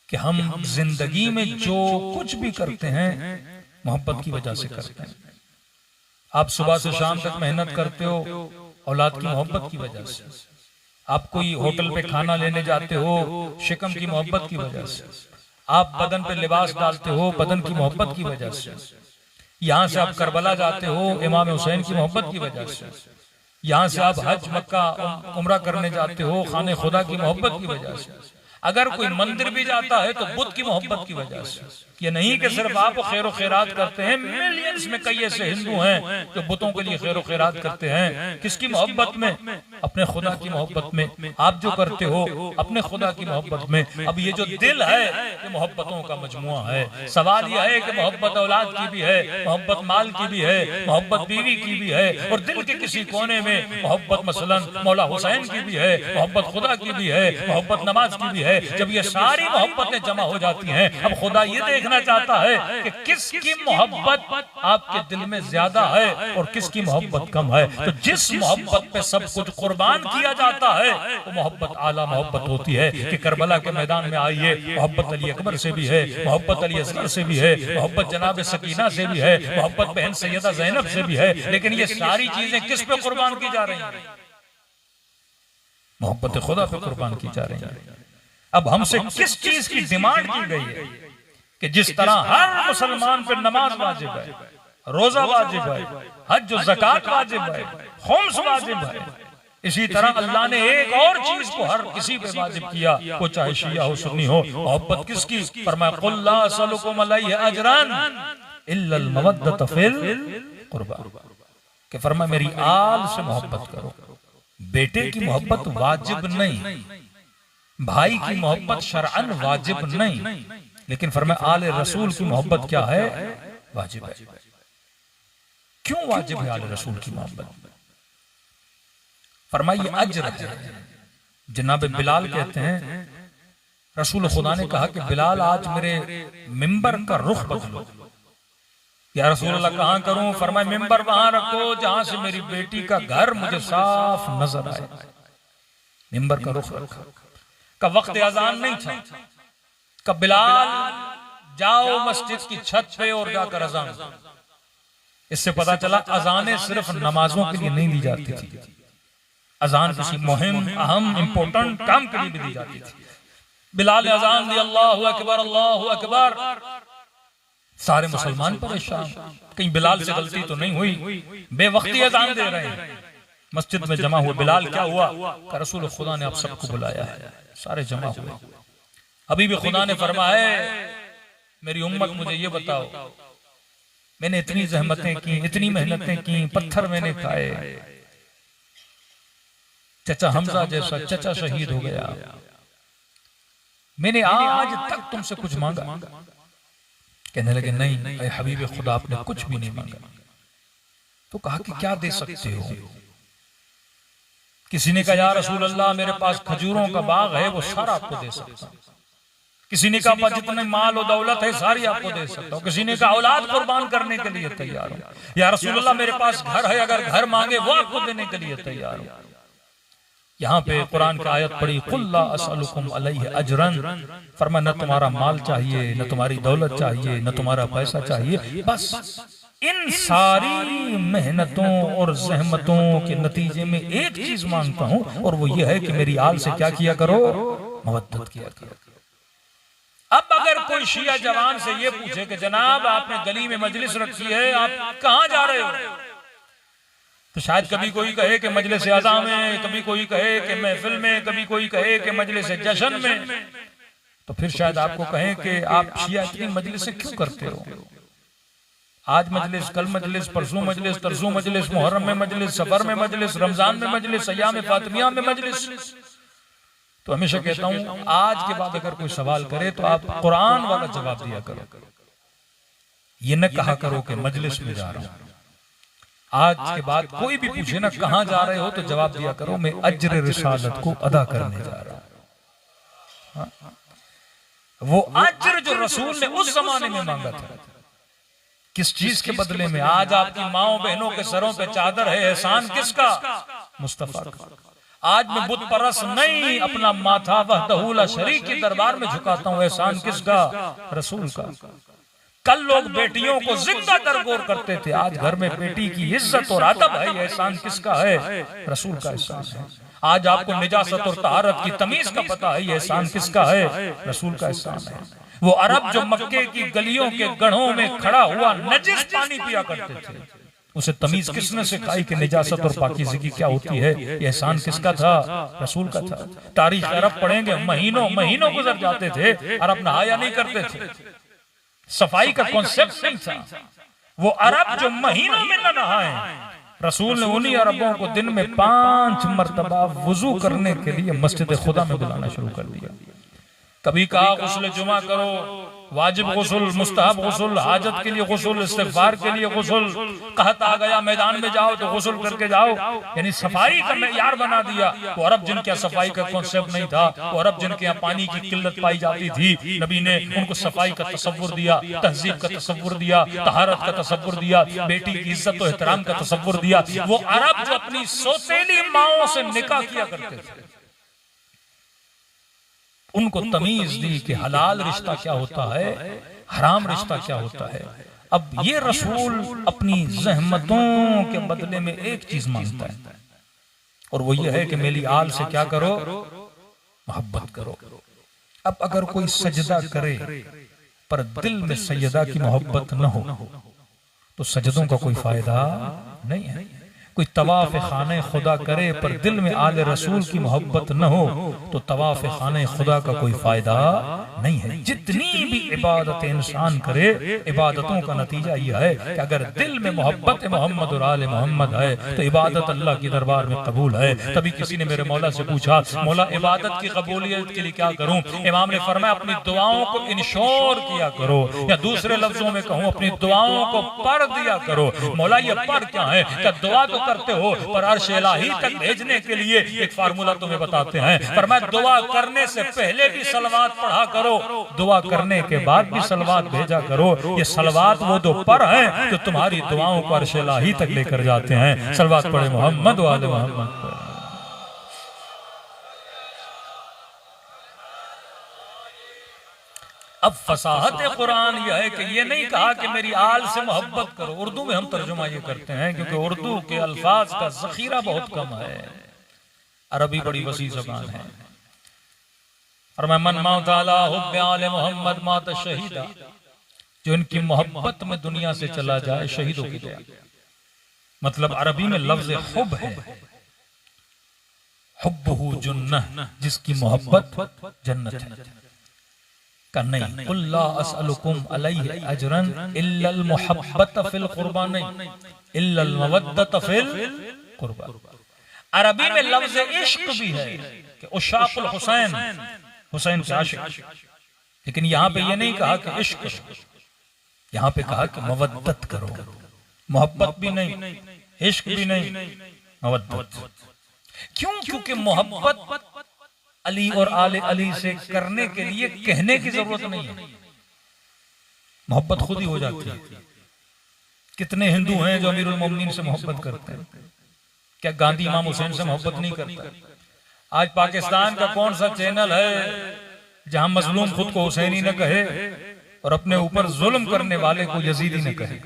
Speaker 1: कि हम जिंदगी में जो कुछ भी करते हैं मोहब्बत की वजह से करते हैं। आप सुबह से शाम तक मेहनत करते हो औलाद की मोहब्बत की वजह से। आप कोई होटल पे खाना लेने जाते हो शिकम की मोहब्बत की वजह से। आप बदन पे लिबास डालते हो बदन की मोहब्बत की वजह से। यहाँ से आप करबला जाते हो इमाम हुसैन की मोहब्बत की वजह से। यहाँ से आप हज मक्का उम्रा करने जाते हो खाने खुदा की मोहब्बत की वजह से। अगर कोई मंदिर भी जाता है तो बुद्ध की मोहब्बत की वजह से। ये नहीं कि सिर्फ आप खैर खैरात करते हैं, मिलियंस में कई ऐसे हिंदू हैं जो बुतों के लिए खैर खैरात करते हैं। किसकी मोहब्बत में? अपने खुदा की मोहब्बत में। आप जो करते हो अपने खुदा की मोहब्बत में। अब ये जो दिल है ये मोहब्बतों का मजमुआ है। सवाल यह है कि मोहब्बत औलाद की भी है, मोहब्बत माल की भी है, मोहब्बत बीवी की भी है, और दिल के किसी कोने में मोहब्बत मसलन मौला हुसैन की भी है, मोहब्बत खुदा की भी है, मोहब्बत नमाज की भी है। जब ये सारी मोहब्बतें जमा हो जाती हैं, अब खुदा ये देखना चाहता है कि किसकी मोहब्बत आपके दिल में ज्यादा है और किसकी मोहब्बत कम है। तो जिस मोहब्बत पे सब कुछ कुर्बान किया जाता है वो मोहब्बत आला मोहब्बत होती है। कि करबला के मैदान में आइए, मोहब्बत अली अकबर से भी है, मोहब्बत अली असगर से भी है, मोहब्बत जनाब सकीना से भी है, मोहब्बत बहन सैयदा ज़ैनब से भी है। लेकिन ये सारी चीजें किस पे कुर्बान की जा रही हैं? मोहब्बत खुदा पे कुर्बान की जा रही है। अब हमसे किस चीज की डिमांड की गई है कि जिस तरह हर मुसलमान पर नमाज वाजिब है, रोजा वाजिब है, हज और ज़कात वाजिब है, खुम्स वाजिब है, इसी तरह अल्लाह ने एक और चीज को हर किसी पे वाजिब किया, वो चाहे शिया हो सुन्नी हो। मोहब्बत किसकी? फरमाया कुल ला असलुकुम अलैहि अजरन इल्लल मवद्दत फिल कुर्बा। कि फरमाया मेरी आल से मोहब्बत करो। बेटे की मोहब्बत वाजिब नहीं, भाई की मोहब्बत शरअन वाजिब नहीं, लेकिन फरमाया आले रसूल की मोहब्बत क्या है? वाजिब है। क्यों वाजिब है आले रसूल की मोहब्बत? फरमाइए अज्र है। जनाब बिलाल कहते हैं रसूल खुदा ने कहा कि बिलाल आज मेरे मिंबर का रुख बदलो। या रसूल अल्लाह कहां करूं? फरमाया मिंबर वहां रखो जहां से मेरी बेटी का घर मुझे साफ नजर आए। मिंबर का रुख रखा। का वक्त अजान नहीं था, का बिलाल जाओ मस्जिद की छत पे और जाकर अजान। इससे पता चला अजानें सिर्फ नमाजों के लिए नहीं दी जाती थी, अजान किसी मुहिम अहम इंपॉर्टेंट काम के लिए भी दी जाती थी। बिलाल ने अजान दी, अल्लाहु अकबर अल्लाहु अकबर। सारे मुसलमान परेशान, कहीं बिलाल से गलती तो नहीं हुई, बेवक्ती अजान दे रहे हैं। मस्जिद में जमा हुए बिलाल क्या हुआ? कि रसूल खुदा ने आप सबको बुलाया है। सारे जमा हुए। अभी भी खुदा ने फरमाया मेरी उम्मत मुझे ये बताओ, मैंने इतनी जहमतें की, इतनी मेहनतें की, पत्थर मैंने खाए, चचा हमजा जैसा चचा शहीद हो गया, मैंने आज तक तुमसे कुछ मांगा? कहने लगे नहीं ऐ हबीब खुदा आपने कुछ भी नहीं मांगा। तो कहा कि क्या दे सकते हो? किसी ने कहा या रसूल अल्लाह मेरे पास खजूरों का बाग है, वो सारा आपको दे सकता हूं। किसी ने कहा जितने माल और दौलत है सारी आपको दे सकता हूं। किसी ने कहा औलाद कुर्बान करने के लिए तैयार हूं। या रसूल अल्लाह मेरे पास घर है, अगर घर मांगे वो आपको देने के लिए तैयार हूं। यहाँ पे कुरान की आयत पढ़ी कुल ला असअलुकुम अलैहि अजरन। फरमाया न तुम्हारा माल चाहिए, न तुम्हारी दौलत चाहिए, न तुम्हारा पैसा चाहिए, बस इन सारी मेहनतों और जहमतों के नतीजे में एक चीज मांगता हूं, और वो ये है कि मेरी आल से क्या किया करो? मोहब्बत किया करो। अब अगर कोई शिया जवान से ये पूछे कि जनाब आपने गली में मजलिस रखी है, आप कहां जा रहे हो? तो शायद कभी कोई कहे कि मजलिस अज़ा में, कभी कोई कहे कि महफिल में, कभी कोई कहे कि मजलिस जश्न में। तो फिर शायद आपको कहें कि आप शिया इतनी मजलिस क्यों करते हो? आज मजलिस, कल मजलिस, परसों मजलिस, तरसों मजलिस, मुहर्रम में मजलिस, सफर में मजलिस, रमजान में मजलिस, अय्याम फातिमिया में मजलिस। तो हमेशा कहता हूं आज के बाद अगर कोई सवाल करे तो आप कुरान वाला जवाब दिया करो। ये न कहा करो कि मजलिस में जा रहा हूं। आज के बाद कोई भी पूछे ना कहां जा रहे हो, तो जवाब दिया करो मैं अज्र रिसालत को अदा करने जा रहा हूं। वो अज्र जो रसूल ने उस जमाने में मांगा था, किस चीज के बदले में? आज आपकी माओ बहनों के सरों पे चादर है, एहसान किसका? मुस्तफा का। आज मैं बुत परस नहीं, अपना माथा वहदहुल शरीक के दरबार में झुकाता हूँ। एहसान किसका? रसूल का। कल लोग बेटियों को जिंदा दरगोर करते थे, आज घर में बेटी की इज्जत और अदब है। एहसान किसका है? रसूल का एहसान है। आज आपको निजासत और तहारत की तमीज का पता है, एहसान किसका है? रसूल का एहसान है। वो अरब जो मक्के की गलियों के गढ़ों में खड़ा हुआ नजिस पानी पिया करते थे, उसे तमीज किसने सिखाई कि निजासत और पाकीज़गी क्या होती है? ये एहसान किसका था? रसूल का था। तारीख अरब पढ़ेंगे, महीनों महीनों गुजर जाते थे, अरब नहाया नहीं करते थे, सफाई का कॉन्सेप्ट नहीं था। वो अरब जो महीनों में न नहाए, रसूल ने उन्हीं अरबों को दिन में 5 मरतबा वुजू करने के लिए मस्जिद खुदा में बुलाना शुरू कर दिया। कभी कहा गुस्ल जुमा करो, वाजिब गुस्ल, मुस्तहब गुस्ल, हाजत के लिए गुस्ल, इस्तिग़फ़ार के लिए गुस्ल, कहत आ गया मैदान में जाओ तो गुस्ल करके जाओ, यानी सफाई का मेयार बना दिया। तो अरब जिनके यहाँ सफाई का कॉन्सेप्ट नहीं था, तो अरब जिनके यहाँ पानी की किल्लत पाई जाती थी, नबी ने उनको सफाई का तसव्वुर दिया, तहजीब का तसव्वुर दिया, तहारत का तसव्वुर दिया, बेटी की इज्जत और एहतराम का तसव्वुर दिया। वो अरब जो अपनी सौतेली माओं से निकाह किया करते थे, उनको तमीज दी कि हलाल रिश्ता क्या होता है, हराम रिश्ता क्या होता है। अब ये रसूल अपनी जहमतों के बदले में एक चीज मांगता है, और वो ये है कि मेरी आल से क्या करो? मोहब्बत करो। अब अगर कोई सजदा करे पर दिल में सैयदा की मोहब्बत न हो, तो सजदों का कोई फायदा नहीं है। कोई तवाफ खाने खुदा करे पर दिल में आले रसूल की मोहब्बत न हो, तो तवाफ खाने खुदा का कोई फायदा नहीं है। जितनी भी इबादत इंसान करे, इबादतों का नतीजा यह है कि अगर दिल में मोहब्बत मोहम्मद और आले मोहम्मद है, तो इबादत अल्लाह की दरबार में कबूल है। तभी किसी ने मेरे मौला से पूछा, मौला इबादत की कबूलियत के लिए क्या करूं? इमाम ने फरमाया, अपनी दुआओं को इंश्योर किया करो, या दूसरे लफ्जों में कहूं, अपनी दुआओं को पढ़ दिया करो। मौला ये पढ़ क्या है? क्या दुआ तो करते हो, पर अर्श इलाही तक भेजने के लिए एक फार्मूला तुम्हें बताते हैं। पर मैं दुआ करने से पहले भी सलवात पढ़ा करो, दुआ करने के बाद भी सलवात भेजा करो। ये सलवात वो दो पर हैं जो तुम्हारी दुआओं को अर्श इलाही तक लेकर जाते हैं। सलवात पढ़े मोहम्मद व आले मोहम्मद। अब फसाहत कुरान यह है कि ये नहीं कहा कि मेरी आल से मोहब्बत करो। उर्दू में हम तर्जुमा ये करते हैं, क्योंकि उर्दू के अल्फाज का जखीरा बहुत कम है, अरबी बड़ी वसी ज़बान है। और मैं मन माउताला हुब्बे आले मोहम्मद मात शहीदा, जो इनकी मोहब्बत में दुनिया से चला जाए शहीद हो गया। मतलब अरबी में लफ्ज हुब है, हुब्बुहु जुन्नह, जिसकी मोहब्बत जन्नत है का नहीं। कुल्ला असअलुकुम अलैहि अजरन इल्लल मुहब्बत फिल कुर्बान इल्लल मवद्दत फिल कुर्बा। अरबी में लफ्ज इश्क भी है कि उशाकुल हुसैन, हुसैन के आशिक, लेकिन यहाँ पे ये नहीं कहा कि इश्क, यहाँ पे कहा कि मवद्दत करो। मोहब्बत भी नहीं, इश्क भी नहीं, मवद्दत। क्यों? क्योंकि मोहब्बत अली और आले अली से करने के लिए कहने की जरूरत नहीं है, मोहब्बत खुद ही हो जाती है। कितने हिंदू हैं जो अमीरुल मोमिनीन से मोहब्बत करते हैं? क्या गांधी इमाम हुसैन से मोहब्बत नहीं करता? आज पाकिस्तान का कौन सा चैनल है जहां मजलूम खुद को हुसैनी न कहे और अपने ऊपर जुल्म करने वाले को यजीदी न कहे?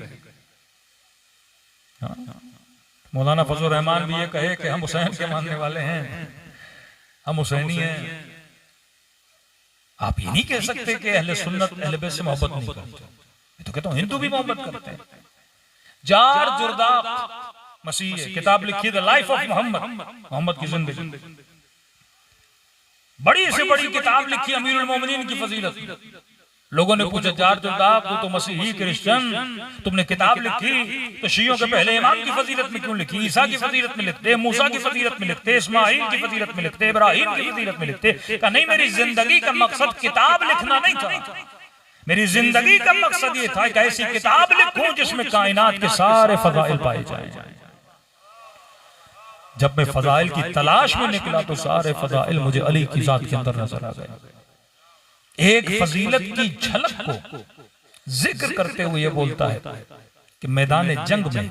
Speaker 1: मौलाना फजलुर रहमान भी ये कहे कि हम हुसैन के मानने वाले हैं, हम हुसैनी हैं। आप ये नहीं कह सकते कि अहले सुन्नत अहले बैत से मोहब्बत नहीं करते। मैं तो कहता हूं हिंदू भी मोहब्बत करते हैं। जार जुर्दाक मसीह किताब लिखी the life of Muhammad, Muhammad की जिंदगी, बड़ी से बड़ी किताब लिखी अमीरुल मोमिनीन की फजीलत। लोगों ने पूछा, जार जुर्दाक तो मसीही क्रिश्चियन, तुमने किताब लिखी तो शियों के पहले इमाम की फजीलत में क्यों लिखी? ईसा की फजीलत में लिखते, मूसा की फजीलत में लिखते, इस्माइल की फजीलत में लिखते, इब्राहिम की फजीलत में लिखते। कहा नहीं, मेरी जिंदगी का मकसद किताब लिखना नहीं था, मेरी जिंदगी का मकसद ये था कि ऐसी किताब लिखूं जिसमें कायनात के सारे फजाइल पाए जाएं। जब मैं फजाइल की तलाश में निकला तो सारे फजाइल मुझे अली की जात के अंदर नजर आ गए। एक फजीलत की झलक को जिक्र करते हुए ये बोलता है कि मैदान जंग में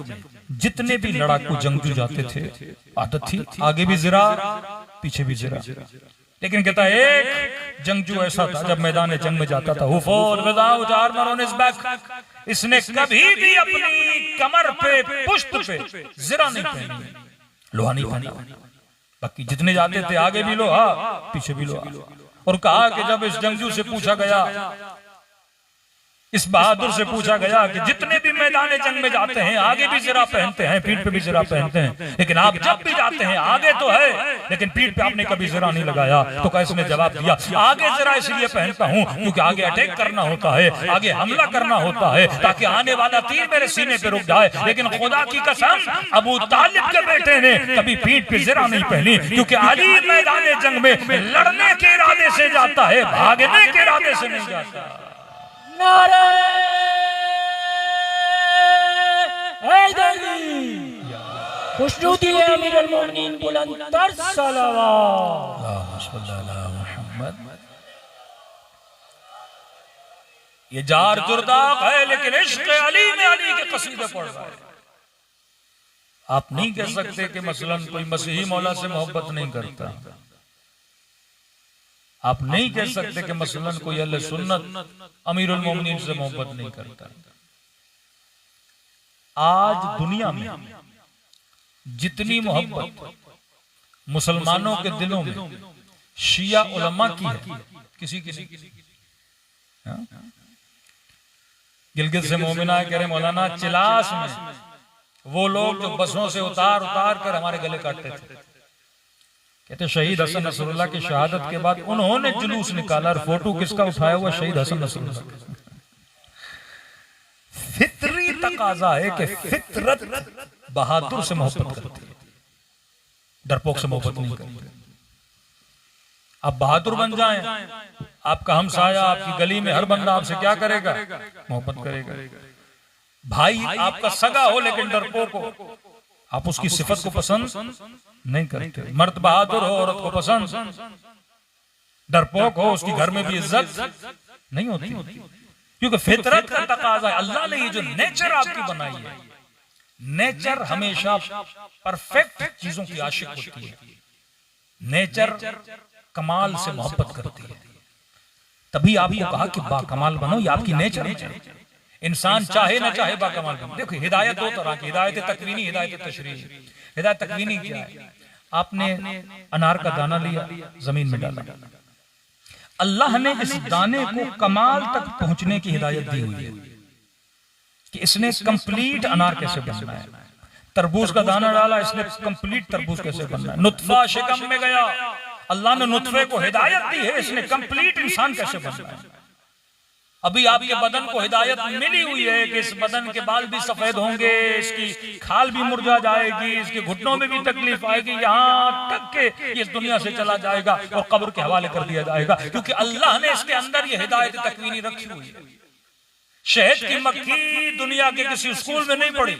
Speaker 1: जितने भी लड़ाकू जंगजू जाते थे, आदत थी आगे भी ज़रा पीछे भी ज़रा, लेकिन कहता है एक जंगजू ऐसा था जब मैदान जंग में जाता था, who fought without armor on his back, इसने कभी भी अपनी कमर पे पुष्ट पे ज़रा नहीं पहनी, लोहा नहीं पहना। बाकी जितने जाते थे आगे भी लोहा पीछे भी लोहा। और कहा कि जब इस जंगजू से पूछा गया, इस बहादुर से पूछा गया कि जितने भी मैदान जंग में जाते हैं आगे भी ज़रा पहनते हैं, पीठ पे भी ज़रा पहनते हैं, लेकिन आप जब भी जाते हैं आगे तो है लेकिन पीठ पे आपने कभी ज़रा नहीं लगाया। तो कैसे ने जवाब दिया, आगे ज़रा इसलिए पहनता हूं क्योंकि आगे अटैक करना होता है, आगे हमला करना होता है ताकि आने वाला तीर मेरे सीने पे रुक जाए। लेकिन खुदा की कसम अबू तालिब के बेटे ने कभी पीठ पे ज़रा नहीं पहनी, क्योंकि अली मैदान जंग में लड़ने के इरादे से जाता है, भागने के इरादे से नहीं जाता।
Speaker 2: नारे हैदरी, खुशनुदी अमीरुल मोमिनीन बुलंदतर सलावत।
Speaker 1: ये जार जुर्दाक है लेकिन इश्क अली में अली के कसीदे पढ़ रहा है। आप नहीं कह सकते कि मसलन कोई मसीही मौला से मोहब्बत नहीं करता, आप नहीं कह सकते कि मसलन कोई अहले सुन्नत अमीरुल मोमिनीन से मोहब्बत नहीं करता। आज दुनिया में जितनी मोहब्बत मुसलमानों के दिलों में शिया उलमा की है, किसी की नहीं। गिलगित से मोमिना कह रहे मौलाना चिलास में वो लोग जो बसों से उतार उतार कर हमारे गले काटते थे, कहते शहीद हसन नसरुल्लाह की शहादत के बाद उन्होंने जुलूस निकाला और फोटो किसका उठाया हुआ, शहीद हसन नसरुल्लाह। फितरी तकाजा है कि फितरत बहादुर से मोहब्बत करती है, डरपोक से मोहब्बत नहीं करती। आप बहादुर बन जाएं, आपका हमसाया आपकी गली में हर बंदा आपसे क्या करेगा, मोहब्बत करेगा। भाई आपका सगा हो लेकिन डरपोक हो, आप उसकी सिफत को पसंद नहीं करते। मर्द बहादुर हो औरत को पसंद, डरपोक हो उसकी घर में भी इज्जत नहीं होती, क्योंकि फितरत का तकाजा है। अल्लाह ने ये जो नेचर आपकी बनाई है, नेचर हमेशा परफेक्ट चीजों की आशिक होती है, नेचर कमाल से मोहब्बत करती है। तभी आपको कहा कि बाकमाल बनो, ये आपकी नेचर है। इंसान चाहे ना चाहे बाकमाल बनो। देखो हिदायत दो तरह की, हिदायत तकवीनी, हिदायत तशरीही। हिदायत तकवीनी क्या है, आपने अनार का दाना लिया जमीन में डाला, अल्लाह ने इस दाने को कमाल तक पहुंचने की हिदायत दी हुई है कि इसने कंप्लीट अनार कैसे बनना है। तरबूज का दाना डाला, इसने कंप्लीट तरबूज कैसे बनना है। नुत्फा शिकम में गया, अल्लाह ने नुत्फे को हिदायत दी है, इसने कंप्लीट इंसान कैसे बनना है। अभी आपके बदन को हिदायत मिली हुई है कि इस बदन के बाल भी सफेद होंगे, इसकी खाल भी मुरझा जाएगी, इसके घुटनों में भी तकलीफ आएगी, यहाँ तक के ये इस दुनिया से चला जाएगा और कब्र के हवाले कर दिया जाएगा, क्योंकि अल्लाह ने इसके अंदर ये हिदायत तकवीनी रखी हुई है। शहद की मक्खी दुनिया के किसी स्कूल में नहीं पढ़ी,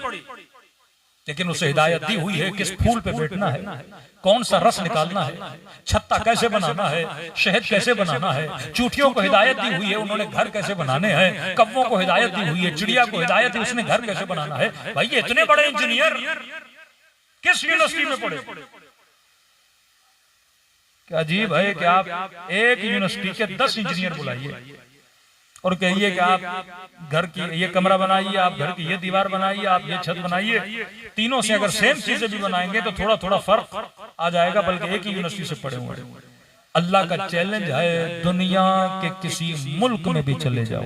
Speaker 1: लेकिन उसे हिदायत दी हुई है किस फूल पे बैठना है, कौन सा रस निकालना है, छत्ता कैसे बनाना है, शहद कैसे बनाना है। चूटियों को हिदायत दी हुई है उन्होंने घर कैसे बनाने हैं, कौवों को हिदायत दी हुई है, चिड़िया को हिदायत दी उसने घर कैसे बनाना है। भाई ये इतने बड़े इंजीनियर किस यूनिवर्सिटी में पढ़े। क्या अजीब है कि आप एक यूनिवर्सिटी के 10 इंजीनियर बुलाइए और कहिए कि आप घर की ये कमरा बनाइए, आप घर की ये दीवार बनाइए, आप ये छत बनाइए। तीनों से अगर सेम चीजें भी बनाएंगे तो थोड़ा थोड़ा फर्क आ जाएगा, बल्कि एक ही यूनिवर्सिटी से पढ़े हुए। अल्लाह का चैलेंज है, दुनिया के किसी मुल्क में भी चले जाओ,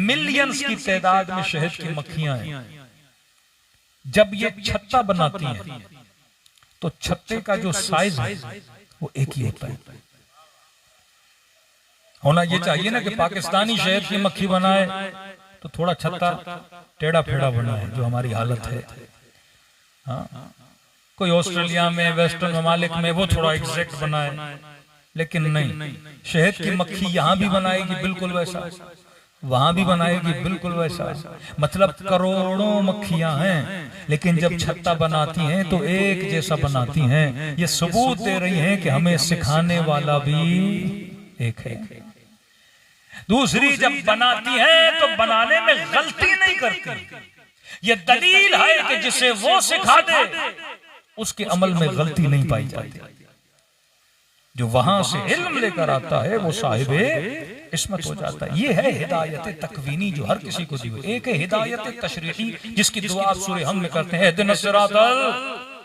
Speaker 1: मिलियंस की तादाद में शहद की मक्खियां हैं। जब ये छत्ता बनाती हैं तो छत्ते का जो साइज है वो एक ही होता है। होना ये चाहिए ना कि पाकिस्तानी शहद की मक्खी बनाए तो थोड़ा छत्ता टेढ़ा फेड़ा बनाए, जो हमारी हालत है। हाँ, कोई ऑस्ट्रेलिया में, वेस्टर्न ममालिक में वो थोड़ा एग्जैक्ट बनाए, लेकिन नहीं, शहद की मक्खी यहाँ भी बनाएगी बिल्कुल वैसा, वहां भी बनाएगी बिल्कुल वैसा। मतलब करोड़ों मक्खियां हैं, लेकिन जब छत्ता बनाती हैं तो एक जैसा बनाती हैं। ये सबूत दे रही हैं कि हमें सिखाने वाला भी एक है। दूसरी, जब बनाती हैं तो बनाने में गलती नहीं करती, ये दलील है कि जिसे वो सिखा दे उसके अमल में गलती नहीं पाई जाती। जो वहां से इल्म लेकर आता है वो साहिबे इस्मत हो जाता है। ये है हिदायत तकवीनी जो हर किसी को दी हुई। एक है हिदायत तशरीही जिसकी दुआ आप सूरह हम में करते हैं, इहदिनस सिरातल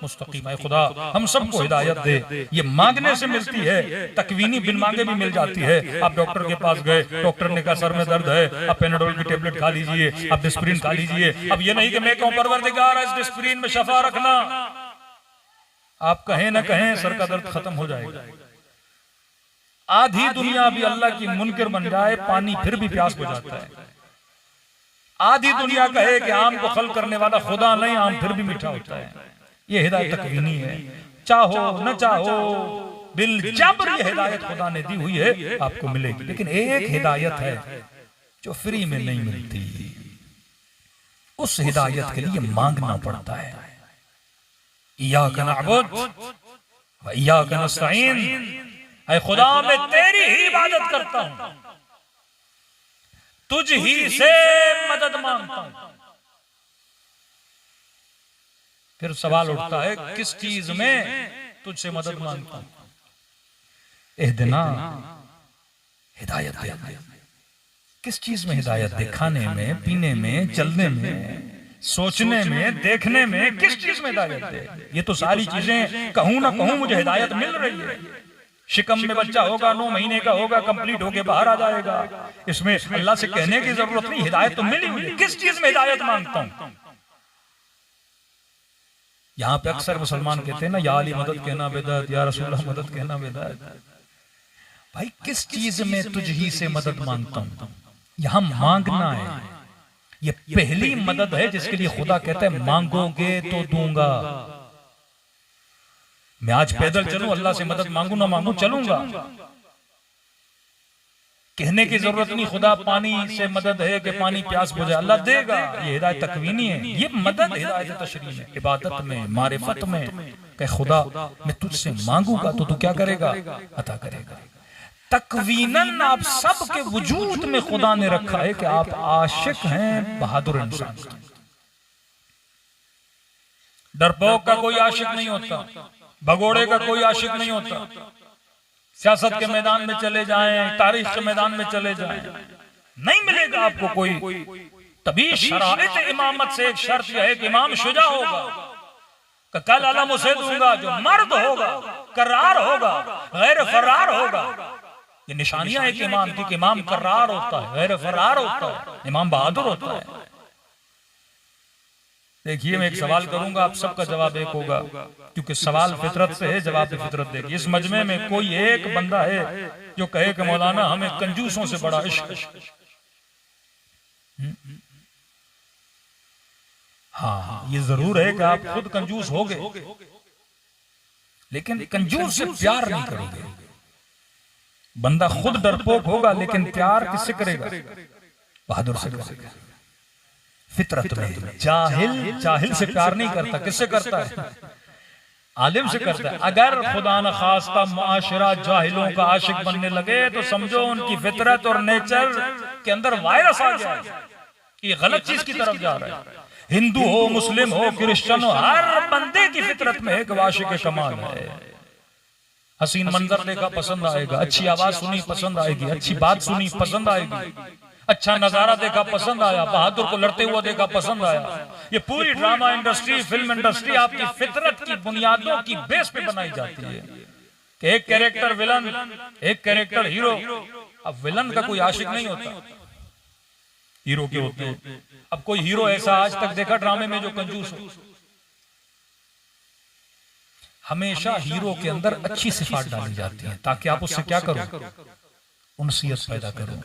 Speaker 1: मुस्तकीम। है खुदा हम सबको हिदायत दे। ये मांगने से मिलती है, तकवीनी बिन मांगे भी मिल जाती है। आप डॉक्टर के पास गए, डॉक्टर ने कहा सर में दर्द है, आप पेनाडोल की टेबलेट खा लीजिए, आप डिस्प्रिन खा लीजिए। अब ये नहीं कि मैं कहूं परवरदिगार इस डिस्प्रिन में शफा रखना, आप कहें ना कहें सर का दर्द खत्म हो जाएगा। आधी दुनिया भी अल्लाह की मुनकर बन जाए, पानी फिर भी प्यास बुझाता है। आधी दुनिया कहे कि आम को खल करने वाला खुदा नहीं, आम फिर भी मीठा होता है। ये हिदायत तकवीनी है। चाहो न चाहो बिल जबर ये हिदायत खुदा ने दी हुई है, आपको मिलेगी। लेकिन एक हिदायत है जो फ्री में नहीं मिलती, उस हिदायत के लिए मांगना पड़ता है। इय्याका नअबुद व इय्याका नस्तईन, ऐ खुदा मैं तेरी ही इबादत करता हूं, तुझ ही से मदद मांगता हूं। फिर सवाल उठता है किस चीज में तुझसे मदद मांगता हूं? इहदिना, हिदायत दे। किस चीज में हिदायत दे? खाने में, पीने में, चलने में, सोचने में, देखने में, किस चीज में हिदायत दे? ये तो सारी चीजें कहूं ना कहूं मुझे हिदायत मिल रही है। शिकम में बच्चा होगा, 9 महीने का होगा, कंप्लीट होके बाहर आ जाएगा। इसमें अल्लाह से कहने की जरूरत नहीं, हिदायत तो मिली हुई है। किस चीज में हिदायत मांगता हूं? यहाँ पे अक्सर मुसलमान कहते हैं ना, या अली मदद कहना बिदअत, या रसूलुल्लाह मदद कहना बिदअत। भाई किस चीज में तुझ ही से मदद मांगता हूं? यहां मांगना है, ये पहली मदद है जिसके लिए खुदा कहता है मांगोगे तो दूंगा। मैं आज पैदल चलूं, अल्लाह से मदद मांगू ना मांगू, चलूंगा। कहने की जरूरत नहीं खुदा पानी से मदद है कि पानी प्यास बुझे, अल्लाह देगा। ये हिदायत तकवीनी है। ये मदद हिदायत तशरीह में, इबादत में, मारिफत में कि खुदा मैं तुझसे मांगूंगा तो तू क्या करेगा? अता करेगा। तकवीनन आप सबके वजूद में खुदा ने रखा है कि आप आशिक हैं बहादुर इंसान। डरपोक का कोई आशिक नहीं होता, भगोड़े का कोई आशिक नहीं होता। सियासत के मैदान में चले जाएं, तारीख के मैदान में चले जाएं, नहीं मिलेगा आपको कोई। तभी शराइत इमामत से एक शर्त यह है कि इमाम शुजा होगा, कल अलम उसे दूंगा जो मर्द होगा, करार होगा, गैर फरार होगा। ये निशानियां है कि इमाम की, इमाम करार होता है, गैर फरार होता है, इमाम बहादुर होता है। देखिए मैं एक सवाल करूंगा, आप सबका जवाब एक होगा, क्योंकि सवाल फितरत से है, जवाब भी फितरत देगी। इस मजमे में कोई एक बंदा है जो कहे कि मौलाना हमें कंजूसों से बड़ा इश्क। हाँ, ये जरूर है कि आप खुद कंजूस होगे, लेकिन कंजूस से प्यार नहीं करोगे। बंदा खुद डरपोक होगा लेकिन प्यार किससे करेगा? बहादुर से करेगा। फितरत में जाहिल से प्यार नहीं करता, किससे करता है? आलिम से करता है। अगर खुदा न खास्ता मुआशरा जाहिलों का आशिक बनने लगे तो समझो उनकी फितरत और नेचर के अंदर वायरस आ गया, ये गलत चीज की तरफ जा रहा है। हिंदू हो, मुस्लिम हो, क्रिश्चियन हो, हर बंदे की फितरत में एक आशिक कमाल है। हसीन मंजर देखा पसंद आएगा, अच्छी आवाज सुनी पसंद आएगी, अच्छी बात सुनी पसंद आएगी, अच्छा नजारा देखा पसंद आया, बहादुर को लड़ते हुए देखा पसंद आया। ये पूरी ड्रामा इंडस्ट्री, फिल्म इंडस्ट्री आपकी फितरत की बुनियादों की बेस पे बनाई जाती है कि एक कैरेक्टर विलन, एक कैरेक्टर हीरो। अब विलन का कोई आशिक नहीं होता, हीरो के होते हैं। अब कोई हीरो ऐसा आज तक देखा ड्रामे में जो कंजूस हो? हमेशा हीरो के अंदर अच्छी सिफात डाली जाती है ताकि आप उससे क्या करो? उनसियत पैदा करो।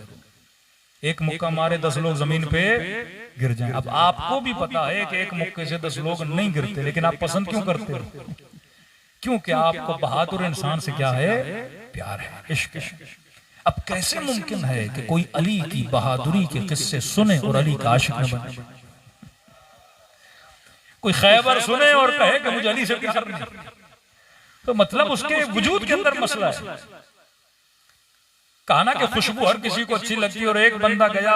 Speaker 1: एक मुक्का मारे 10 लोग जमीन पे गिर जाएं। अब आपको भी पता है कि एक मुक्के से 10 लोग नहीं गिरते, लेकिन आप पसंद क्यों करते हो? क्योंकि आपको बहादुर इंसान से क्या है? प्यार है, इश्क है। अब कैसे मुमकिन है कि कोई अली की बहादुरी के किस्से सुने और अली का आशिक न बने? कोई खैबर सुने और कहे कि मुझे अली से प्यार नहीं, तो मतलब उसके वजूद के अंदर मसला है। कहा ना कि खुशबू हर किसी को अच्छी लगती है और एक बंदा गया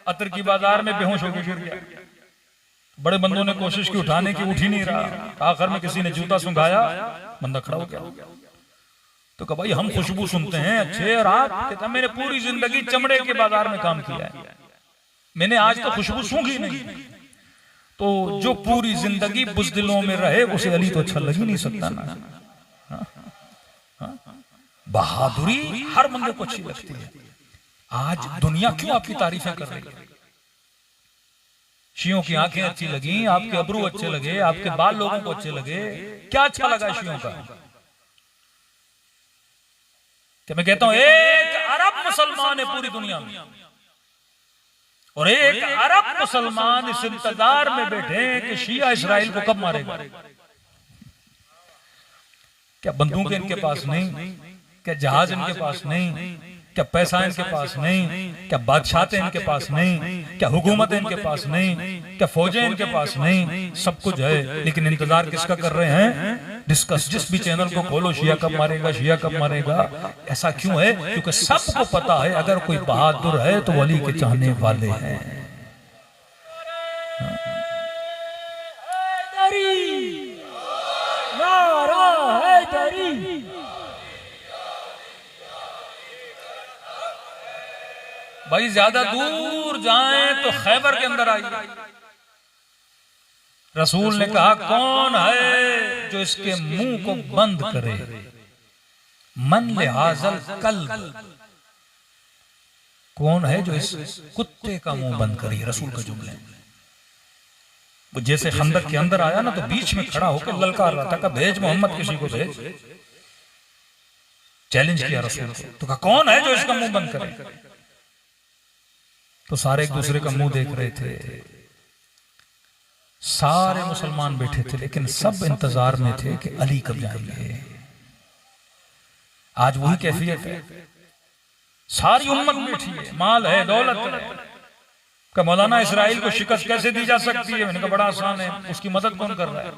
Speaker 1: अतर की बाजार में बेहोश होकर गिर गया, बड़े बंदों ने कोशिश की उठाने की, उठ ही नहीं रहा। आखिर में किसी ने जूता सुंघाया, बंदा खड़ा हो गया। तो कहा भाई हम खुशबू सुनते हैं अच्छे, और आप कहता मैंने पूरी जिंदगी चमड़े के बाजार में काम किया है, मैंने आज तो खुशबू सूंघी नहीं। तो जो पूरी जिंदगी बुज़दिलों में रहे उसे अली तो अच्छा लग ही नहीं सकता ना। हा? हा? बहादुरी हर बंदे को अच्छी लगती है। आज दुनिया क्यों आपकी तारीफें कर रही है? शियों की आंखें अच्छी लगी, आपके अबरू अच्छे लगे, आपके बाल लोगों को अच्छे लगे, क्या अच्छा लगा शियों का? कि मैं कहता हूं एक अरब मुसलमान है पूरी दुनिया में, और एक अरब मुसलमान इस इंतजार में बैठे कि शिया इस्राइल को कब मारेगा। क्या बंदूकें इनके पास नहीं? क्या जहाज इनके पास नहीं? क्या पैसा इनके पास नहीं? क्या बादशाहतें इनके पास नहीं? क्या हुकूमत इनके पास नहीं? क्या फौजें इनके पास नहीं? सब कुछ है, लेकिन इंतजार किसका कर रहे हैं? डिस्कस, जिस भी चैनल को खोलो शिया कब मारेगा, शिया कब मारेगा। ऐसा क्यों है? क्योंकि सबको पता है अगर कोई बहादुर है तो वली के चाहने वाले हैं। भाई ज्यादा दूर जाएं तो खैबर के अंदर आइए। रसूल ने कहा कौन है जो इसके मुंह को बंद करे? मन लिहाजल कल्ब, कौन है जो इस कुत्ते का मुंह बंद करे? रसूल का जुमला। वो जैसे खंदक के अंदर आया ना तो बीच में खड़ा होकर ललकार रहा था कि भेज मोहम्मद, किसी को भेज। चैलेंज किया रसूल को। तो कहा कौन है जो इसका मुंह बंद करे? तो सारे एक दूसरे का मुंह देख रहे थे, सारे मुसलमान बैठे थे, लेकिन सब इंतजार में थे कि अली कब जाएंगे। आज वही कैफियत है, सारी उम्मत बैठी है, माल है, दौलत है। कि मौलाना इस्राइल को शिकस्त कैसे दी जा सकती है? मैंने कहा बड़ा आसान है, उसकी मदद कौन कर रहा है?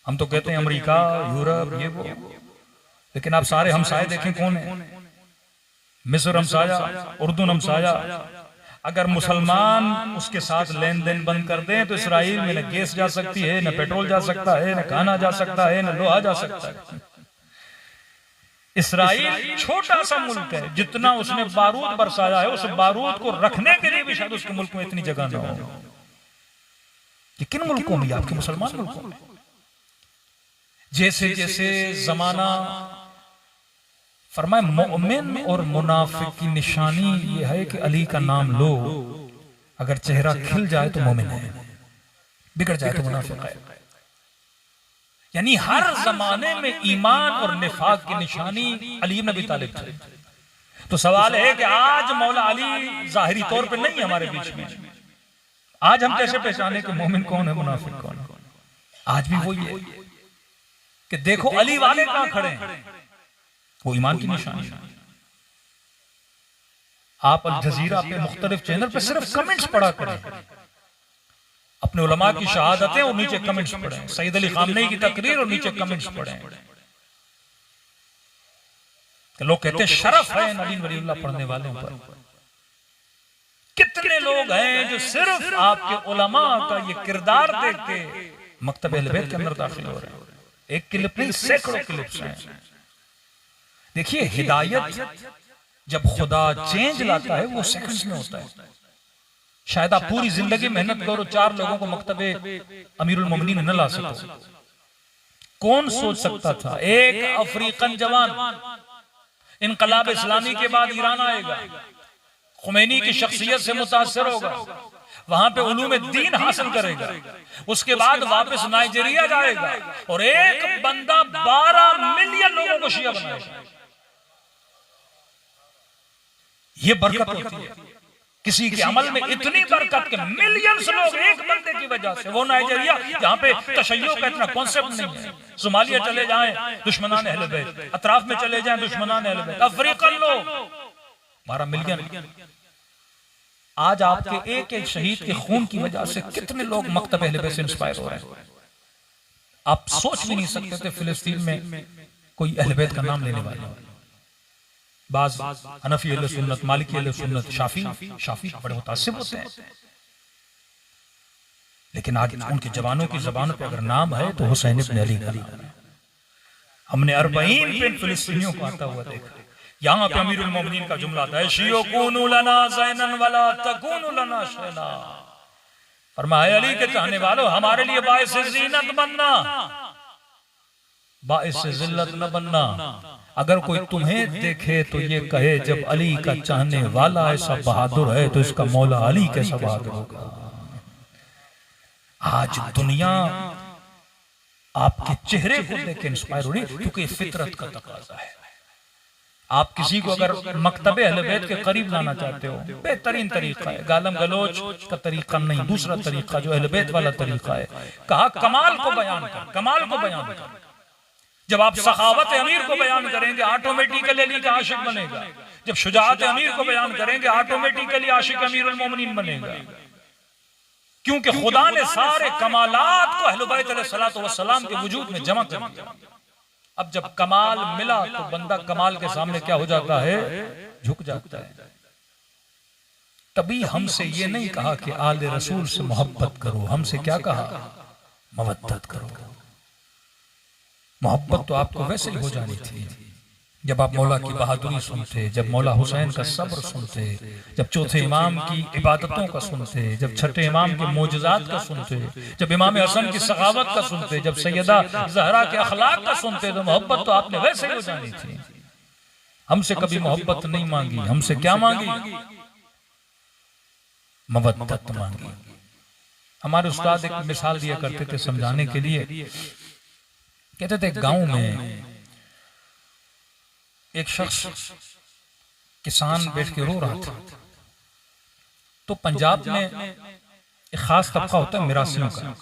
Speaker 1: हम तो कहते हैं अमेरिका, यूरोप, ये वो, लेकिन आप सारे हमसाये देखें कौन है? मिस्र हमसाया, उर्दू हमसाया। अगर मुसलमान उसके साथ लेन देन बंद कर दें तो इसराइल में न गैस जा सकती है, न पेट्रोल जा सकता है, न खाना जा सकता है, न लोहा जा सकता है। इसराइल छोटा सा मुल्क है, जितना उसने बारूद बरसाया है उस बारूद को रखने के लिए भी शायद उसके मुल्क में इतनी जगह न हो। ये किन मुल्कों में? आपके मुसलमान मुल्कों में। जैसे जैसे जमाना फरमाए, मोमिन और मुनाफिक की निशानी यह है कि अली का नाम लो, अगर चेहरा खिल जाए तो मोमिन है, बिगड़ जाए तो मुनाफिक है। यानी हर जमाने में ईमान और निफाक की निशानी अली इब्न अबी तालिब थे। तो सवाल है कि आज मौला अली जाहिरी तौर पे नहीं हमारे बीच में, आज हम कैसे पहचाने कि मोमिन कौन है, मुनाफिक कौन है? आज भी वही है कि देखो अली वाले कहां खड़े हैं, वो ईमान की निशानी। आप अल जजीरा पे मुख्तलिफ चैनल पे सिर्फ कमेंट्स पढ़ा करें, अपने उलमा की शहादतें और नीचे कमेंट्स पढ़ें, सईद अली खामनेई की तकरीर और नीचे कमेंट्स पढ़ें। लोग कहते हैं शरफ है नबी वलीउल्लाह पढ़ने वालों पर। कितने लोग हैं जो सिर्फ आपके उलमा का ये किरदार देख के मकतब अहले बैत के अंदर दाखिल हो रहे हैं। एक क्लिप नहीं, सैकड़ों क्लिप्स हैं। देखिए हिदायत जब खुदा चेंज लाता है वो सेकंड्स में होता है। शायद आप पूरी जिंदगी मेहनत करो, 4 लोगों को मकतबे अमीरुल मोमिनीन न ला सको। कौन सोच सकता था एक अफ्रीकन जवान इनकलाब इस्लामी के बाद ईरान आएगा, खुमैनी की शख्सियत से मुतासर होगा, वहां पे उलूम दीन हासिल करेगा, उसके बाद वापस नाइजीरिया जाएगा और एक बंदा 12 मिलियन लोगों को शिया बनाएगा। ये बरकत होती है किसी के अमल में, इतनी बरकत के मिलियंस लोग एक बंदे की वजह से। वो नाइजीरिया जहां पे तशय्यो का इतना कॉन्सेप्ट नहीं है, सोमालिया चले जाएं दुश्मनान अहले बैत, अतराफ में चले जाएं दुश्मनान अहले बैत, अफ्रीकन लोग 12 मिलियन। आज आपके एक एक शहीद के खून की वजह से कितने लोग मकतब अहले बैत से इंस्पायर हो रहे हैं। आप सोच भी नहीं सकते थे फिलिस्तीन में कोई अहले बैत का नाम लेने वाला। बाज हनफी अहले सुन्नत, मालिकी अहले सुन्नत, शाफी बड़े मुतासिब होते हैं। लेकिन आज उनके जवानों की जबान पे अगर नाम है तो हुसैन इब्न अली का नाम है। हमने 40 पे फिलिस्तीनियों को आता हुआ देखा। यहाँ पे अमीरुल मोमिनीन का जुमला था, शियो कूनु लना ज़ैनन वला तकूनु लना शैना। फरमाया अली के चाहने वालों, हमारे लिए बाइस ज़ीनत बनना, बाइस जिल्लत न बनना। अगर कोई तुम्हें देखे तो ये कहे जब अली का चाहने वाला ऐसा बहादुर है तो इसका मौला अली कैसा बहादुर होगा। आज दुनिया आपके चेहरे को देख के इंस्पायर हो रही है, क्योंकि फितरत का तकाजा है। आप किसी को अगर मकतबे अहले बैत के करीब लाना चाहते हो, बेहतरीन तरीका है, गालम गलोच का तरीका नहीं, दूसरा तरीका जो अहले बैत वाला तरीका है। कहा कमाल को बयान कर, कमाल को बयान कर। जब आप सखावत अमीर को बयान करेंगे ऑटोमेटिकली अली का आशिक बनेगा। जब शुजाअत अमीर को बयान करेंगे ऑटोमेटिकली आशिक अमीरुल मोमिनीन बनेगा। क्योंकि खुदा ने सारे कमालात को अहले बैत अलैहिस्सलातु वस्सलाम के वजूद में जमा कर दिया। अब जब कमाल मिला तो बंदा कमाल के सामने क्या हो जाता है, झुक जाता है। तभी हमसे ये नहीं कहा कि आले रसूल से मोहब्बत करो, हमसे क्या कहा, मवद्दत करो। मोहब्बत तो आपको वैसे ही हो जानी थी जब आप मौला की बहादुरी सुनते, जब मौला हुसैन का सब्र सुनते, जब चौथे इमाम की इबादतों का सुनते, जब छठे इमाम के मोजज़ात का सुनते, जब इमाम हसन की सखावत का सुनते, जब सैयदा ज़हरा के अखलाक का सुनते, तो मोहब्बत तो आपने वैसे ही हो जानी थी। हमसे कभी मोहब्बत नहीं मांगी, हमसे क्या मांगी, मवद्दत मांगी। हमारे उस्ताद एक मिसाल दिया करते थे समझाने के लिए। कहते थे गांव में एक शख्स किसान बैठ के रो रहा था। तो पंजाब में एक खास तबका होता है मिरासियों का,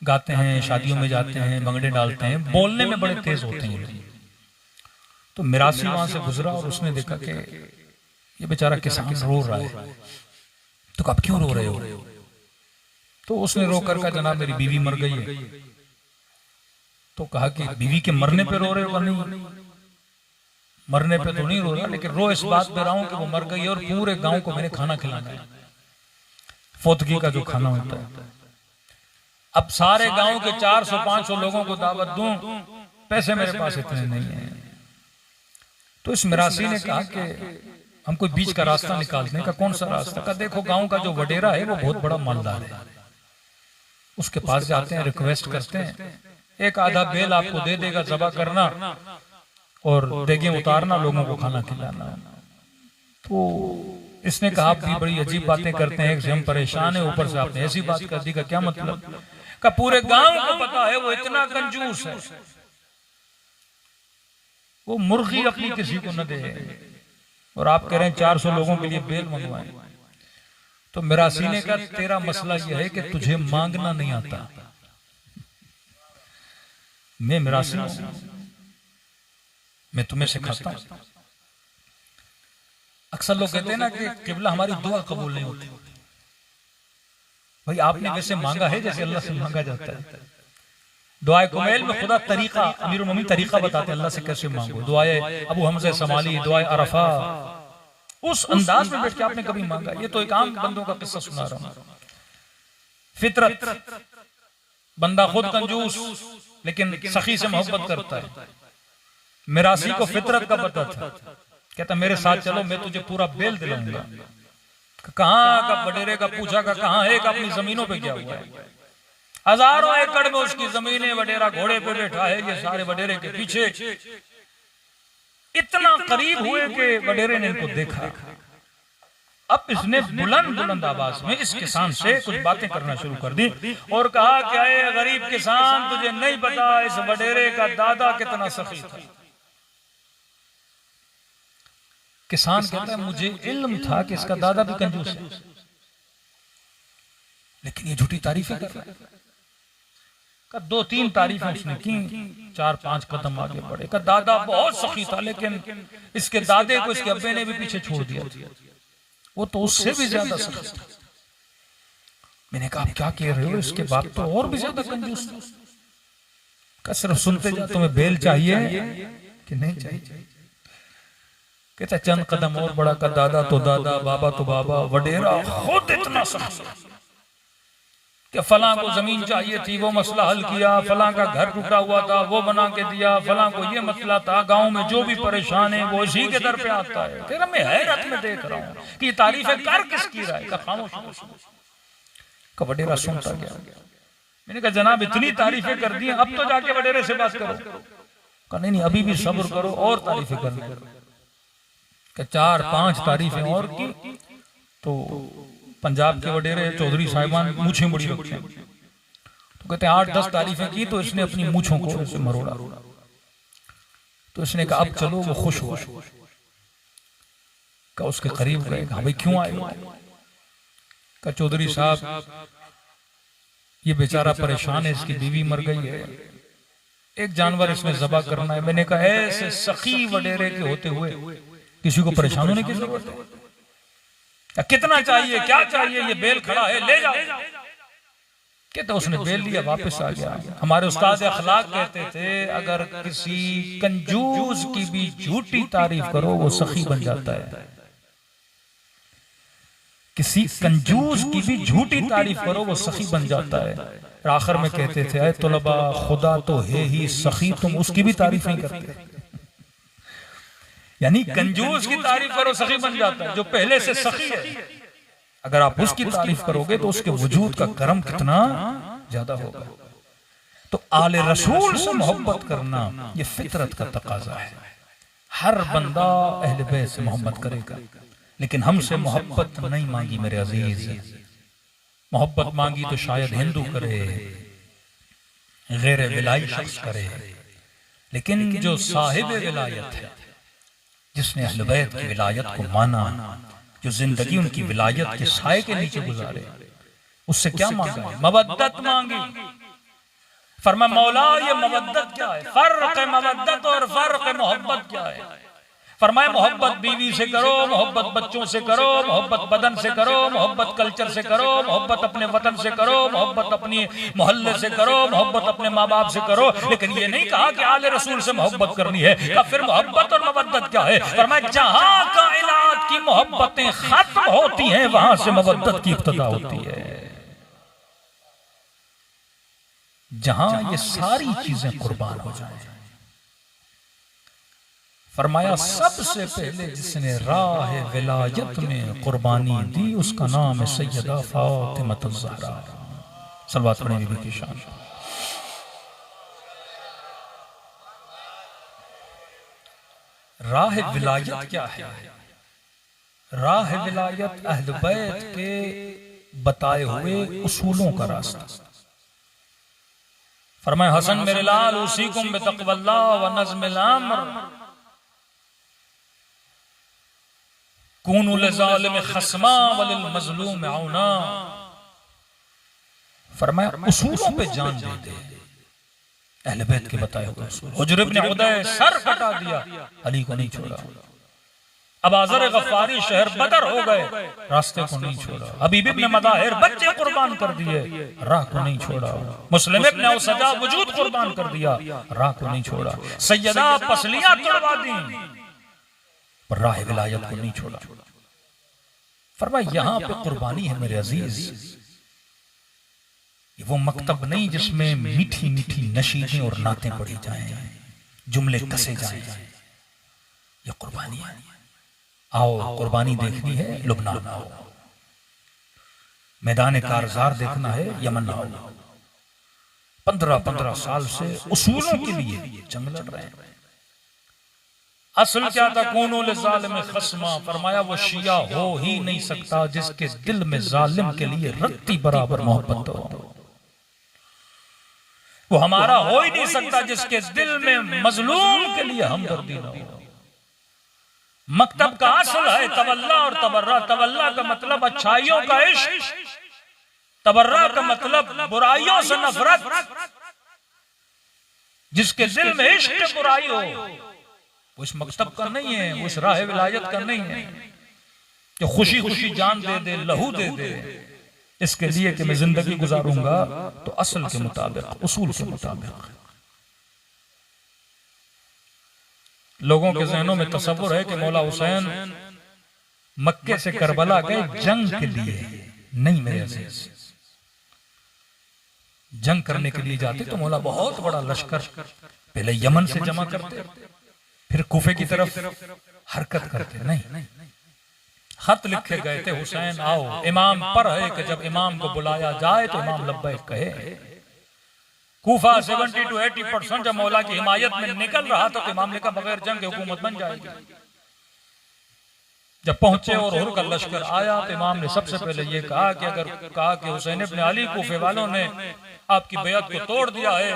Speaker 1: गाते हैं, शादियों में जाते हैं, भंगड़े डालते हैं, बोलने में बड़े तेज होते हैं। तो मिरासी वहां से गुजरा और उसने देखा कि ये बेचारा किसान रो रहा है। तो आप क्यों रो रहे हो? तो उसने रोकर कहा जनाब मेरी बीवी मर गई है। तो कहा कि बीवी के मरने पे रो रहे हो? नहीं, मरने पे तो नहीं रो रहा, लेकिन रो इस बात पे रहा हूं कि वो मर गई है और पूरे गांव को मैंने खाना खिलाना है, फौतगी का जो खाना होता है। अब सारे गांव के 400-500 लोगों को दावत दूं, पैसे मेरे पास इतने नहीं है। तो इस मिरासी ने कहा कि हम कोई बीच का रास्ता निकालने का। कौन सा रास्ता? का देखो गांव का जो वडेरा है वो बहुत बड़ा मालदार है, उसके पास जाते हैं, रिक्वेस्ट करते हैं, एक आधा बेल आपको दे देगा, ज़बा करना और देगे उतारना, लोगों को खाना खिलाना। तो इसने कहा आप भी बड़ी अजीब बातें करते हैं, एक से हम परेशान है, ऊपर से आपने ऐसी बात कर दी, का क्या मतलब? का पूरे गांव को पता है वो इतना कंजूस है, वो मुर्गी अपनी किसी को न दे, और आप कह रहे हैं 400 लोगों के लिए बेल मंगवाएं। तो मिरासी ने कहा तेरा मसला यह है कि तुझे मांगना नहीं आता। मैं मिरासी हूं, मैं तुम्हें सिखाता हूं। अक्सर लोग कहते हैं ना कि किबला हमारी दुआ कबूल नहीं होती। भाई आपने वैसे मांगा है जैसे अल्लाह से मांगा जाता है। दुआए कुमैल में खुदा तरीका, अमीरुल मोमिनीन तरीका बताते हैं अल्लाह से कैसे मांगो। दुआए अबू हमजा समाली, दुआए अरफा, उस अंदाज में बैठ के आपने कभी मांगा? ये तो एक आम बंदों का किस्सा सुना रहा हूं। फितरत, बंदा खुद कंजूस लेकिन सखी से मोहब्बत करता है। मिरासी को फितरत का पता था, कहता मेरे साथ चलो मैं तुझे पूरा बेल दिलाऊंगा। कहां का बडेरे का पूछा का कहां है, अपनी जमीनों पे क्या हुआ है? हजारों एकड़ में उसकी जमीनें, वडेरा घोड़े पे बैठा है, ये सारे वडेरे के पीछे। इतना करीब हुए कि वडेरे ने इनको देखा। अब इसने बुलंद आवाज में इस किसान से कुछ बातें करना शुरू कर दी और कहा क्या है गरीब किसान, तुझे नहीं पता इस वडेरे का दादा कितना सखी था। किसान कहता है मुझे इल्म था कि इसका दादा भी कंजूस है, लेकिन ये झूठी तारीफें कर रहा है। का 2-3 तारीफें उसने की, 4-5 कदम आगे बढ़े। का दादा बहुत सखी था, लेकिन इसके दादे को इसके अब्बे ने भी पीछे छोड़ दिया, वो तो उससे भी ज्यादा सखी था। मैंने कहा आप क्या कह रहे हो, इसके बाप तो और भी ज्यादा कंजूस था। का सिर्फ सुनते जा, तुम्हें बेल चाहिए कि नहीं चाहिए? कहता चंद कदम और बड़ा, का दादा तो दादा, बाबा तो बाबा, वडेरा खुद इतना सखी। कि फलां को जमीन चाहिए थी, वो मसला हल किया, फलां का घर टूटा हुआ था, वो बना के दिया, फलां को ये मसला था, गांव में जो भी परेशान है वो इसी के दर पे आता है। फिर मैं हैरत में देख रहा हूँ कि ये तारीफें कर किसकी रहा है। खामोश का वडेरा सुनता गया। मैंने कहा जनाब इतनी तारीफें कर दी, अब तो जाके वडेरे से बात करो। कहा नहीं अभी भी सब्र करो और तारीफें करनी। 4-5 तारीफें और की तो पंजाब के वडेरे चौधरी साहिबान मूछें बड़ी रखते हैं, तो कहते हैं 8-10 तारीफें की तो इसने अपनी मूछों को ऐसे मरोड़ा। तो इसने कहा अब चलो, वो खुश हुआ। कहा उसके करीब गए, कहा भाई क्यों आए? कहा चौधरी साहब ये बेचारा परेशान है, इसकी बीवी मर गई है, एक जानवर इसमें ज़बह करना है। मैंने कहा ऐसे सखी वडेरे के होते हुए किसी को परेशान होने की जरूरत है? कितना चाहिए, क्या चाहिए? ये बेल खड़ा है, ले जाओ। कहते उसने बेल लिया, वापस आ गया। हमारे उस्ताद अखलाक कहते थे अगर किसी कंजूस की भी झूठी तारीफ करो वो सखी बन जाता है। किसी कंजूस की भी झूठी तारीफ करो वो सखी बन जाता है। आखिर में कहते थे ऐ तुलबा खुदा तो है ही सखी, तुम उसकी भी तारीफ नहीं करते। यानी कंजूस की तारीफ करो सखी बन जाता है, जो पहले से सखी है अगर आप उसकी तारीफ करोगे तो उसके वजूद का करम कितना ज्यादा होगा। तो आले रसूल से मोहब्बत करना ये फितरत का तकाजा है। हर बंदा अहले बैत से मोहब्बत करेगा, लेकिन हमसे मोहब्बत नहीं मांगी मेरे अजीज। मोहब्बत मांगी तो शायद हिंदू करे, गैर विलाई शख्स करे, लेकिन जो साहिब विलायत है, जिसने अहले बैत की विलायत को माना, जो जिंदगी उनकी विलायत के साए के नीचे गुजारे, उससे क्या मांगा? मवद्दत मांगी। फरमाया मौला ये मवद्दत क्या है? फर्क मवद्दत और फर्क मोहब्बत क्या है? फरमाया मोहब्बत बीवी से करो, मोहब्बत बच्चों से करो, मोहब्बत बदन से करो, मोहब्बत कल्चर से करो, मोहब्बत अपने वतन से करो, मोहब्बत अपनी मोहल्ले से करो, मोहब्बत अपने माँ बाप से करो। लेकिन ये नहीं कहा कि आले रसूल से मोहब्बत करनी है। तो फिर मोहब्बत और मवद्दत क्या है? फरमाया जहां कायनात की मोहब्बतें खत्म होती हैं वहां से मवद्दत की इब्तिदा होती है। जहां ये सारी चीजें कुर्बान हो जाए। फरमाया सबसे पहले जिसने राह विलायत में कुर्बानी दी उसका नाम है सैयदा फातिमा ज़हरा। सल्लल्लाहु अलैहि वसल्लम की शान। राह विलायत क्या है? राह विलायत अहले बैत के बताए हुए उसूलों का रास्ता। फरमाया हसन मेरे लाल उसीकुम बितक़वल्लाह व नज़्मिल अम्र कूनू लिज़ालिम खस्मा वलिल मज़लूम औना। फरमाया उसूलों पे जान दे दे, अहले बैत के बताए हुए उसूल। हुज्र इब्न उदै सर कटा दिया, अली को नहीं छोड़ा। अब आज़र गफ्फारी शहर बदर हो गए, रास्ते को नहीं छोड़ा। हबीब इब्न मदाहिर बच्चे कुर्बान कर दिए, राह को नहीं छोड़ा। मुस्लिम इब्न औसजा वजूद कुर्बान कर दिया, राह को नहीं छोड़ा। सैयदा पसलियां तोड़वा दी, पर राह विलायत को नहीं छोड़ा। फरमाया यहां पे कुर्बानी है मेरे अजीज। ये वो मकतब नहीं जिसमें मीठी मीठी नशीदें और नातें पढ़ी जाएं, जुमले कसे जाएं। ये कुर्बानी है। आओ कुर्बानी देखनी है, लुबनान आओ। मैदान कारजार देखना है, यमन आओ। 15-15 साल से उसूलों के लिए जंग लड़ रहे हैं। असल क्या था? कूनू लिज़ालिम खस्मा। फरमाया वो शिया हो ही नहीं सकता जिसके दिल में जालिम के लिए रत्ती बराबर मोहब्बत हो। वो हमारा हो ही नहीं सकता जिसके दिल में मजलूम के लिए हमदर्दी न हो। मकतब का असल है तवल्ला और तबर्रा। तवल्ला का मतलब अच्छाइयों का इश्क, तबर्रा का मतलब बुराइयों से नफरत। जिसके दिल में इश्क बुराई हो वो इस मकतब का नहीं है, वो इस राह विलायत का नहीं है। जो खुशी खुशी जान दे दे, लहू दे दे इसके लिए कि मैं जिंदगी गुजारूंगा तो असल के मुताबिक, उसूल के मुताबिक। लोगों के जहनों में तसव्वुर है कि मौला हुसैन मक्के से करबला गए जंग के लिए। नहीं मेरे अजीज, जंग करने के लिए जाते तो मौला बहुत बड़ा लश्कर पहले यमन से जमा करते, फिर कूफे की तरफ हरकत करते। नहीं, खत लिखे गए थे, हुसैन आओ, इमाम पर है कि जब इमाम को बुलाया जाए तो इमाम लब्बैक कहे। कूफा 70 to 80% जब मौला की हिमायत में निकल रहा था तो इमाम ने कहा बगैर जंग के हुकूमत बन जाएगी। जब पहुंचे और हुर का लश्कर आया तो इमाम ने सबसे पहले ये कहा कि हुसैन इब्न अली कूफे वालों ने आपकी बैत को तोड़ दिया है,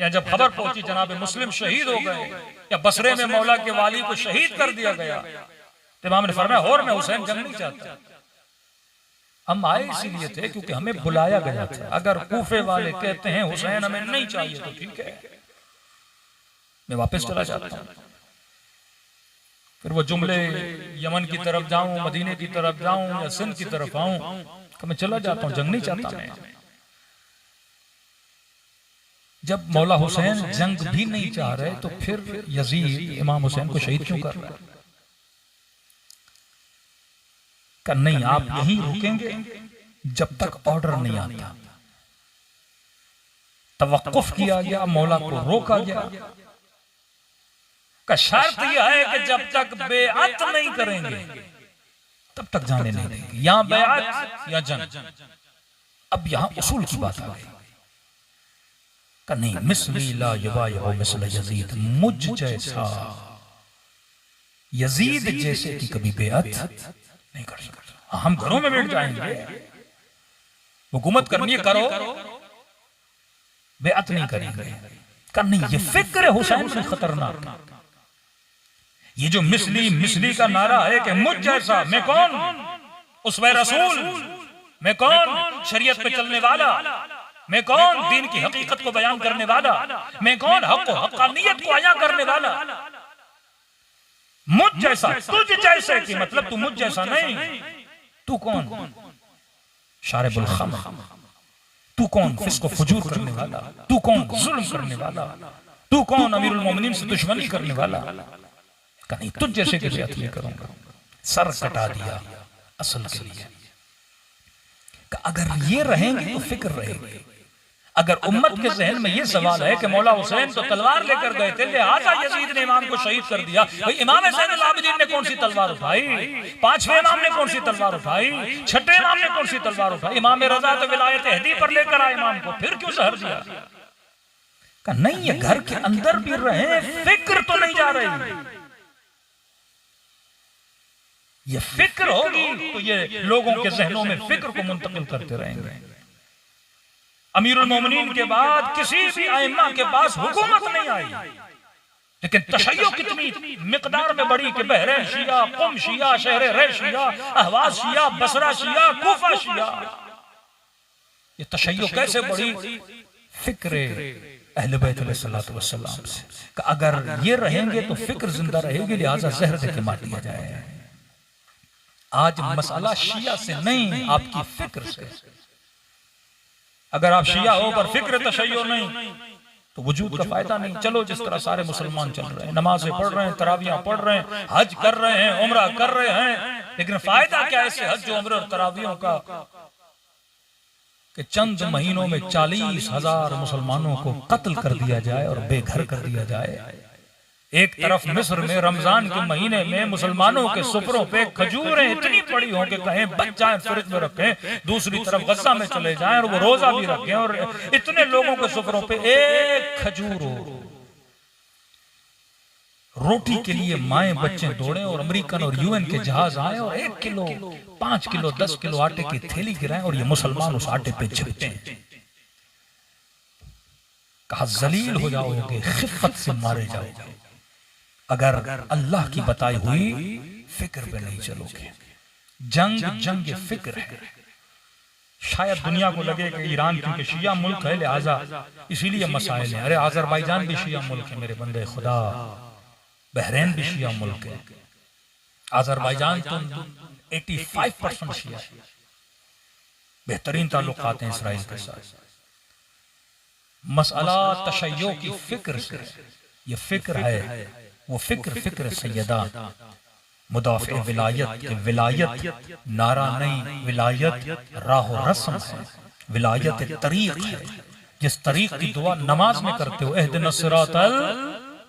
Speaker 1: या जब खबर पहुंची जनाब मुस्लिम शहीद हो गए, या बसरे में मौला के वाली को शहीद कर दिया गया, तो इमाम ने फरमाया और मैं हुसैन जंग नहीं चाहता। हम आए इसीलिए थे क्योंकि हमें बुलाया गया था। अगर कूफे वाले कहते हैं हुसैन हमें नहीं चाहिए तो ठीक है, मैं वापस चला जाता हूं। फिर वो जुमले यमन की तरफ जाऊं, मदीने की तरफ जाऊं या सिंध की तरफ आऊं, तो मैं चला जाता हूं, जंग नहीं चाहता मैं। जब मौला हुसैन जंग भी नहीं चाह रहे तो फिर यजीद इमाम हुसैन को शहीद क्यों कर रहा है? कि नहीं, आप यहीं रुकेंगे जब तक ऑर्डर नहीं आता। तवक्कुफ किया गया, मौला को रोका गया। का शर्त यह है कि जब तक बेअत नहीं करेंगे तब तक जाने नहीं देंगे, या बेअत या जंग। अब यहां उसूल की बात आ गई। का नहीं, मिस्ली ला युबायु मिस्ल यजीद, मुझ जैसा यजीद जैसे कि कभी बेअत नहीं कर सकता। हम घरों में बैठ जाएंगे, हुकूमत करनी है करो, बेअत नहीं करेंगे। करनी ये फिक्र हुसैन से खतरनाक। ये जो मिस्ली का नारा है कि मुझ जैसा, मैं कौन, उसवे रसूल, मैं कौन शरीयत पे चलने वाला, मैं कौन दीन की हकीकत को बयान करने वाला, मैं कौन हक हक्कानियत को अया करने वाला। मुझ जैसा, तुझ जैसे की मतलब तू मुझ जैसा नहीं। तू कौन? शारिबुल खम्र। तू कौन? फिस्क व फुजूर करने वाला। तू कौन? जुल्म करने वाला। तू कौन? अमीरुल मोमिनीन से दुश्मनी करने वाला। कहीं तुझ जैसे की बेअत नहीं करूंगा। सर कटा दिया असल के लिए। अगर ये रहेंगे तो फिक्र रहेगी। अगर उम्मत के जहन में ये सवाल है कि मौला हुसैन तो तलवार लेकर गए थे, लिहाजा यजीद ने इमाम को शहीद कर दिया, भाई इमाम ज़ैनुल आबिदीन ने कौन सी तलवार उठाई? पांचवें इमाम ने कौन सी तलवार उठाई? छठे इमाम ने कौन सी तलवार उठाई? इमाम रज़ा तो विलायत हदी पर लेकर आए इमाम को, फिर क्यों जहर दिया? का नहीं, ये घर के अंदर भी रहे, फिक्र तो नहीं जा रही। ये फिक्र होगी तो ये लोगों के जहनों में फिक्र को मुंतकिल करते रहेंगे। अमीरुल मोमिनीन के बाद किसी भी आइम्मा के पास हुकूमत नहीं आई, लेकिन तशय्यो कितनी मिकदार में बढ़ी कि बहरीन शिया, कुम शिया, शहर रे शिया, अहवाज शिया, बसरा शिया, कूफा शिया। ये तशय्यो कैसे बढ़ी? फिक्र अहले बैत अलैहिस्सलातु वस्सलाम से। अगर ये रहेंगे तो फिक्र जिंदा रहेगी, लिहाजा जहर देके मार दिया जाए। आज मसला शिया से नहीं, आपकी फिक्र से। अगर आप शिया हो पर फिक्र तशय्यो नहीं तो वजूद का फायदा नहीं। चलो जिस तरह सारे मुसलमान चल रहे हैं, नमाजें पढ़ रहे हैं, तरावियां पढ़ रहे हैं, हज कर रहे हैं, उम्रा कर रहे हैं, लेकिन फायदा क्या है ऐसे हज उम्र और तरावियों का कि चंद महीनों में 40,000 मुसलमानों को कत्ल कर दिया जाए और बेघर कर दिया जाए। एक तरफ मिस्र में रमजान के महीने में मुसलमानों के सुफरों पे खजूरें इतनी पड़ी हों कि कहीं बच जाएं, फ्रिज में रखें, दूसरी तरफ गजा में चले जाएं और वो रोजा भी रखें, और इतने लोगों के सुफरों पे एक खजूर हो। रोटी के लिए माएं बच्चे दौड़े और अमेरिकन और यूएन के जहाज आए और 1 किलो, 5 किलो, 10 किलो आटे की थैली गिराएं और ये मुसलमान उस आटे पे झपटे हैं। कहा जलील हो जाओगे, खिफत से मारे जाओगे अगर अल्लाह की बताई हुई फिक्र पे नहीं चलोगे। जंग फिक्र है। शायद दुनिया को लगे कि ईरान क्योंकि शिया मुल्क है लिहाजा इसीलिए मसाइल है। अरे आज़रबाईजान भी शिया मुल्क है मेरे बंदे खुदा, बहरीन भी शिया मुल्क है। आज़रबाईजान तो 85% शिया है। बेहतरीन ताल्लुकात हैं इसराइल के साथ। मसला तशय्यो की फिक्र से, ये फिक्र है वो फिक्र सैयदा मुदाफ़े विलायत के। विलायत नारा नहीं, विलायत राह रस्म है, विलायत तरीक़ है, जिस तरीक की दुआ नमाज में करते हो, इहदिनस सिरातल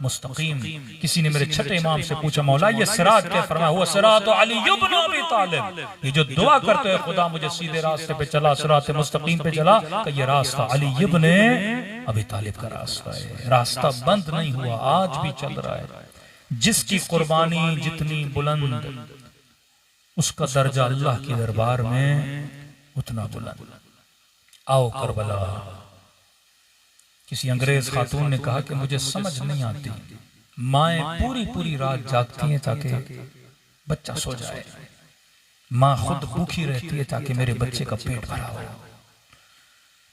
Speaker 1: मुस्तकीम। किसी ने मेरे छठे इमाम से पूछा, मौला ये सिरात क्या? फरमाया हुआ सिरात अली इब्न अबी तालिब। ये जो दुआ करते हो खुदा मुझे सीधे रास्ते पे चला, सिरात मुस्तकीम पे चला, कि ये रास्ता अली इब्न अबी तालिब का रास्ता है। रास्ता बंद नहीं हुआ, आज भी चल रहा है। जिसकी कुर्बानी जितनी बुलंद, उसका दर्जा अल्लाह के दरबार में उतना बुलंद। आओ करबला। किसी अंग्रेज खातून ने कहा कि मुझे समझ नहीं आती, माएं पूरी पूरी रात जागती हैं ताकि बच्चा सो जाए, माँ खुद भूखी रहती है ताकि मेरे बच्चे का पेट भरा हो।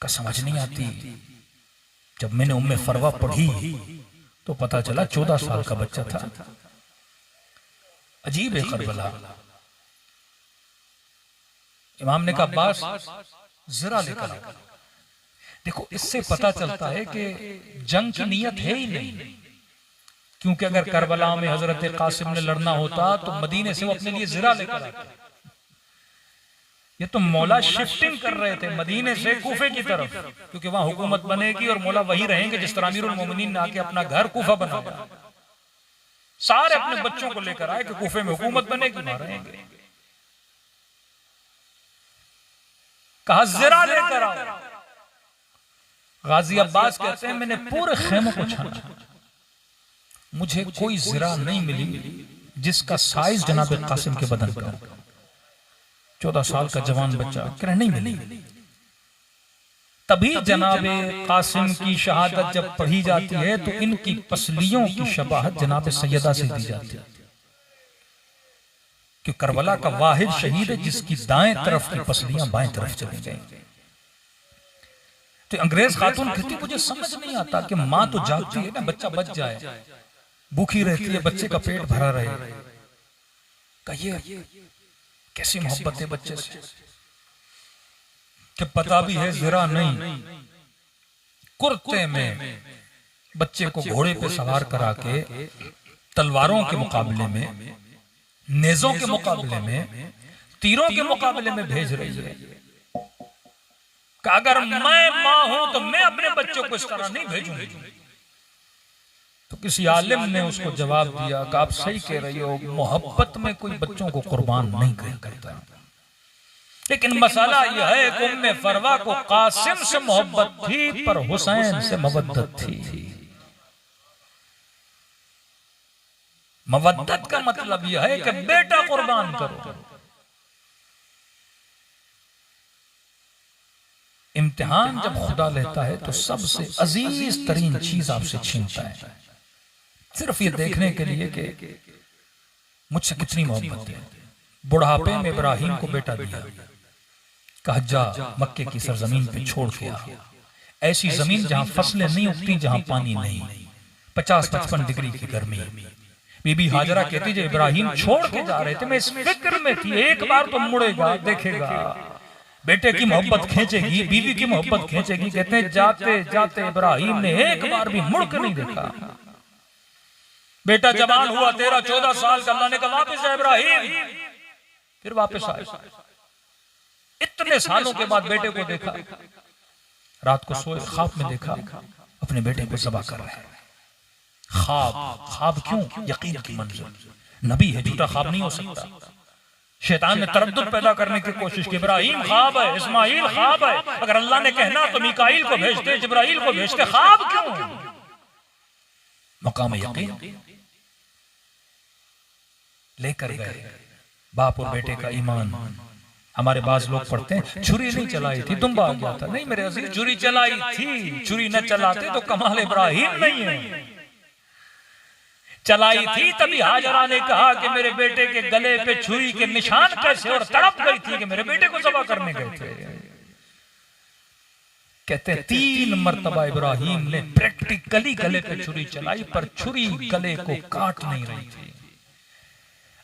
Speaker 1: का समझ नहीं आती। जब मैंने उम्मे फरवा पढ़ी तो पता चला 14 साल का बच्चा था। अजीब है करबला। इमाम ने कहा अब्बास जरा लेकर आओ। देखो इससे पता चलता है कि जंग की नीयत है ही नहीं, क्योंकि अगर करबला में हजरत कासिम ने लड़ना होता तो मदीने से वो अपने लिए ज़रा लेकर आते। ये तो मौला शिफ्टिंग कर रहे थे मदीने से कूफे की तरफ, क्योंकि वहां हुकूमत बनेगी और मौला वही रहेंगे जिस तरह अमीरुल मोमिनीन ने आके अपना घर कूफा बनाया। सारे अपने बच्चों को लेकर आए कि कूफे में हुकूमत बनेगी, वहां रहेंगे। कहा ज़रा लेकर आओ। गाजी अब्बास कहते हैं मैंने पूरे खेमों को छाना, मुझे कोई ज़रा नहीं मिली जिसका साइज जनाब कासिम के बदन का। 14 साल का जवान बच्चा कह नहीं मिली। तभी जनाब कासिम की शहादत जब पढ़ी जाती है तो इनकी पसलियों की शबाहत जनाब सैयदा से दी जाती है, कि करबला का वाहिद शहीद है जिसकी दाएं तरफ की पसलियां बाएं तरफ चली गई। तो अंग्रेज खातून कहती मुझे समझ नहीं आता कि माँ तो जागती है ना, बच्चा बच जाए, भूखी रहती है, बच्चे का पेट भरा रहे, कहिए कैसी मोहब्बत है बच्चे से, कि पता भी है ज़रा नहीं। कुर्ते में बच्चे को घोड़े पे सवार करा के तलवारों के मुकाबले में, नेज़ों के मुकाबले में, तीरों के मुकाबले में भेज रही है। कि अगर मैं मां हूं तो मैं अपने बच्चों को इस तरह नहीं भेजूंगी। तो किसी आलिम ने उसको जवाब दिया कि आप सही कह रही हो, मोहब्बत में कोई बच्चों को कुर्बान नहीं करता, लेकिन मसाला यह है कि उम्मे फरवा को कासिम से मोहब्बत थी पर हुसैन से मवद्दत थी। मवद्दत का मतलब यह है कि बेटा कुर्बान करो। इम्तिहान जब खुदा लेता है तो सबसे अजीज तरीन चीज आपसे छीनता है, सिर्फ ये देखने के लिए कि मुझसे कितनी मोहब्बत है। बुढ़ापे में इब्राहिम को बेटा दिया, कहा जा मक्के की सरजमीन पे छोड़ के आ, ऐसी जमीन जहां फसलें नहीं उगती, जहां पानी नहीं, 50-55 डिग्री की गर्मी। बीबी हाजरा कहती जब इब्राहिम छोड़ के जा रहे थे मैं इस फिक्र में थी, एक बार तो मुड़ेगा, देखेगा, बेटे की मोहब्बत खींचेगी, बीवी की मोहब्बत खींचेगी। कहते हैं जाते जाते इब्राहिम ने एक बार भी मुड़ कर नहीं देखा। बेटा जवान हुआ 13-14 साल का, अल्लाह ने कहा वापस आ इब्राहिम, फिर वापस आए। इतने सालों के बाद बेटे को देखा, रात को सोए, ख्वाब में देखा अपने बेटे को ज़बह कर रहे हैं। ख्वाब क्यों? यकीन की मंजिल, नबी है, झूठा ख्वाब नहीं हो सकता। शैतान ने तरद्दुद पैदा करने की कोशिश की, इब्राहिम ख्वाब है, इस्माइल ख्वाब है, अगर अल्लाह ने कहना तो मीकाईल को भेजते, जिब्राइल को भेजते, ख्वाब क्यों? मकाम यकीन लेकर गए। बाप और बेटे का ईमान। हमारे बाज लोग पढ़ते हैं छुरी नहीं चलाई थी, दुम्बा आ गया था। नहीं मेरे अजीज, छुरी चलाई थी, छुरी न चलाते तो कमाल इब्राहिम नहीं है। चलाई थी तभी हाजरा ने कहा कि मेरे बेटे के गले पे छुरी के निशान कैसे, और तड़प गई थी कि मेरे बेटे को ज़बह करने गए थे। कहते 3 मरतबा इब्राहिम ने प्रैक्टिकली गले पे छुरी चलाई, पर छुरी गले को काट नहीं रही थी।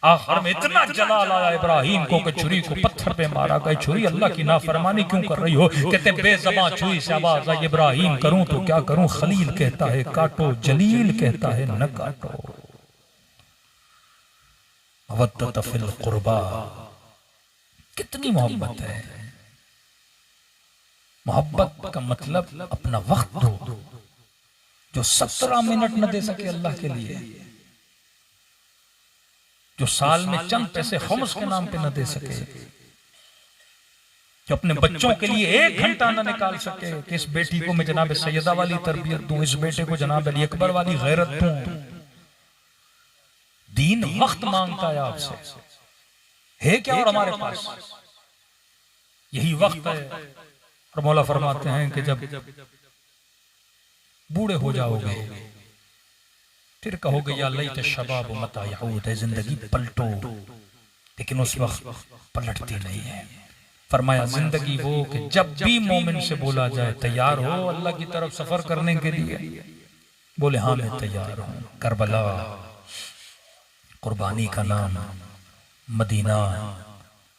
Speaker 1: आखिर में इतना जलाल आया इब्राहिम को कि छुरी को पत्थर पे मारा गया। छुरी अल्लाह की नाफरमानी क्यों कर रही हो? कहते बेज़बान छुरी से आवाज आई, इब्राहिम करूं तो क्या करूं, खलील कहता है काटो, जलील कहता है न काटो। मवद्दत फिल कुर्बा, कितनी मोहब्बत है। मोहब्बत का मतलब अपना वक्त दो। जो 17 मिनट न दे सके अल्लाह के लिए, जो साल में चंद पैसे खुम्स के नाम पे न दे सके, जो अपने बच्चों के लिए 1 घंटा न निकाल सके कि इस बेटी को मैं जनाब सैयदा वाली तरबियत दूं, इस बेटे को जनाब अली अकबर वाली गैरत दूं। दीन वक्त मांगता है आपसे, है क्या और हमारे पास यही वक्त है। और मौला फरमाते हैं कि जब बूढ़े हो जाओगे फिर कहोगे या लैत शबाब मता यऊद, है जिंदगी पलटो, लेकिन उस वक्त पलटती नहीं है। फरमाया जिंदगी वो कि जब भी मोमिन से बोला जाए तैयार हो अल्लाह की तरफ सफर करने के लिए, बोले हाँ मैं तैयार हूं। करबला कुर्बानी का नाम, मदीना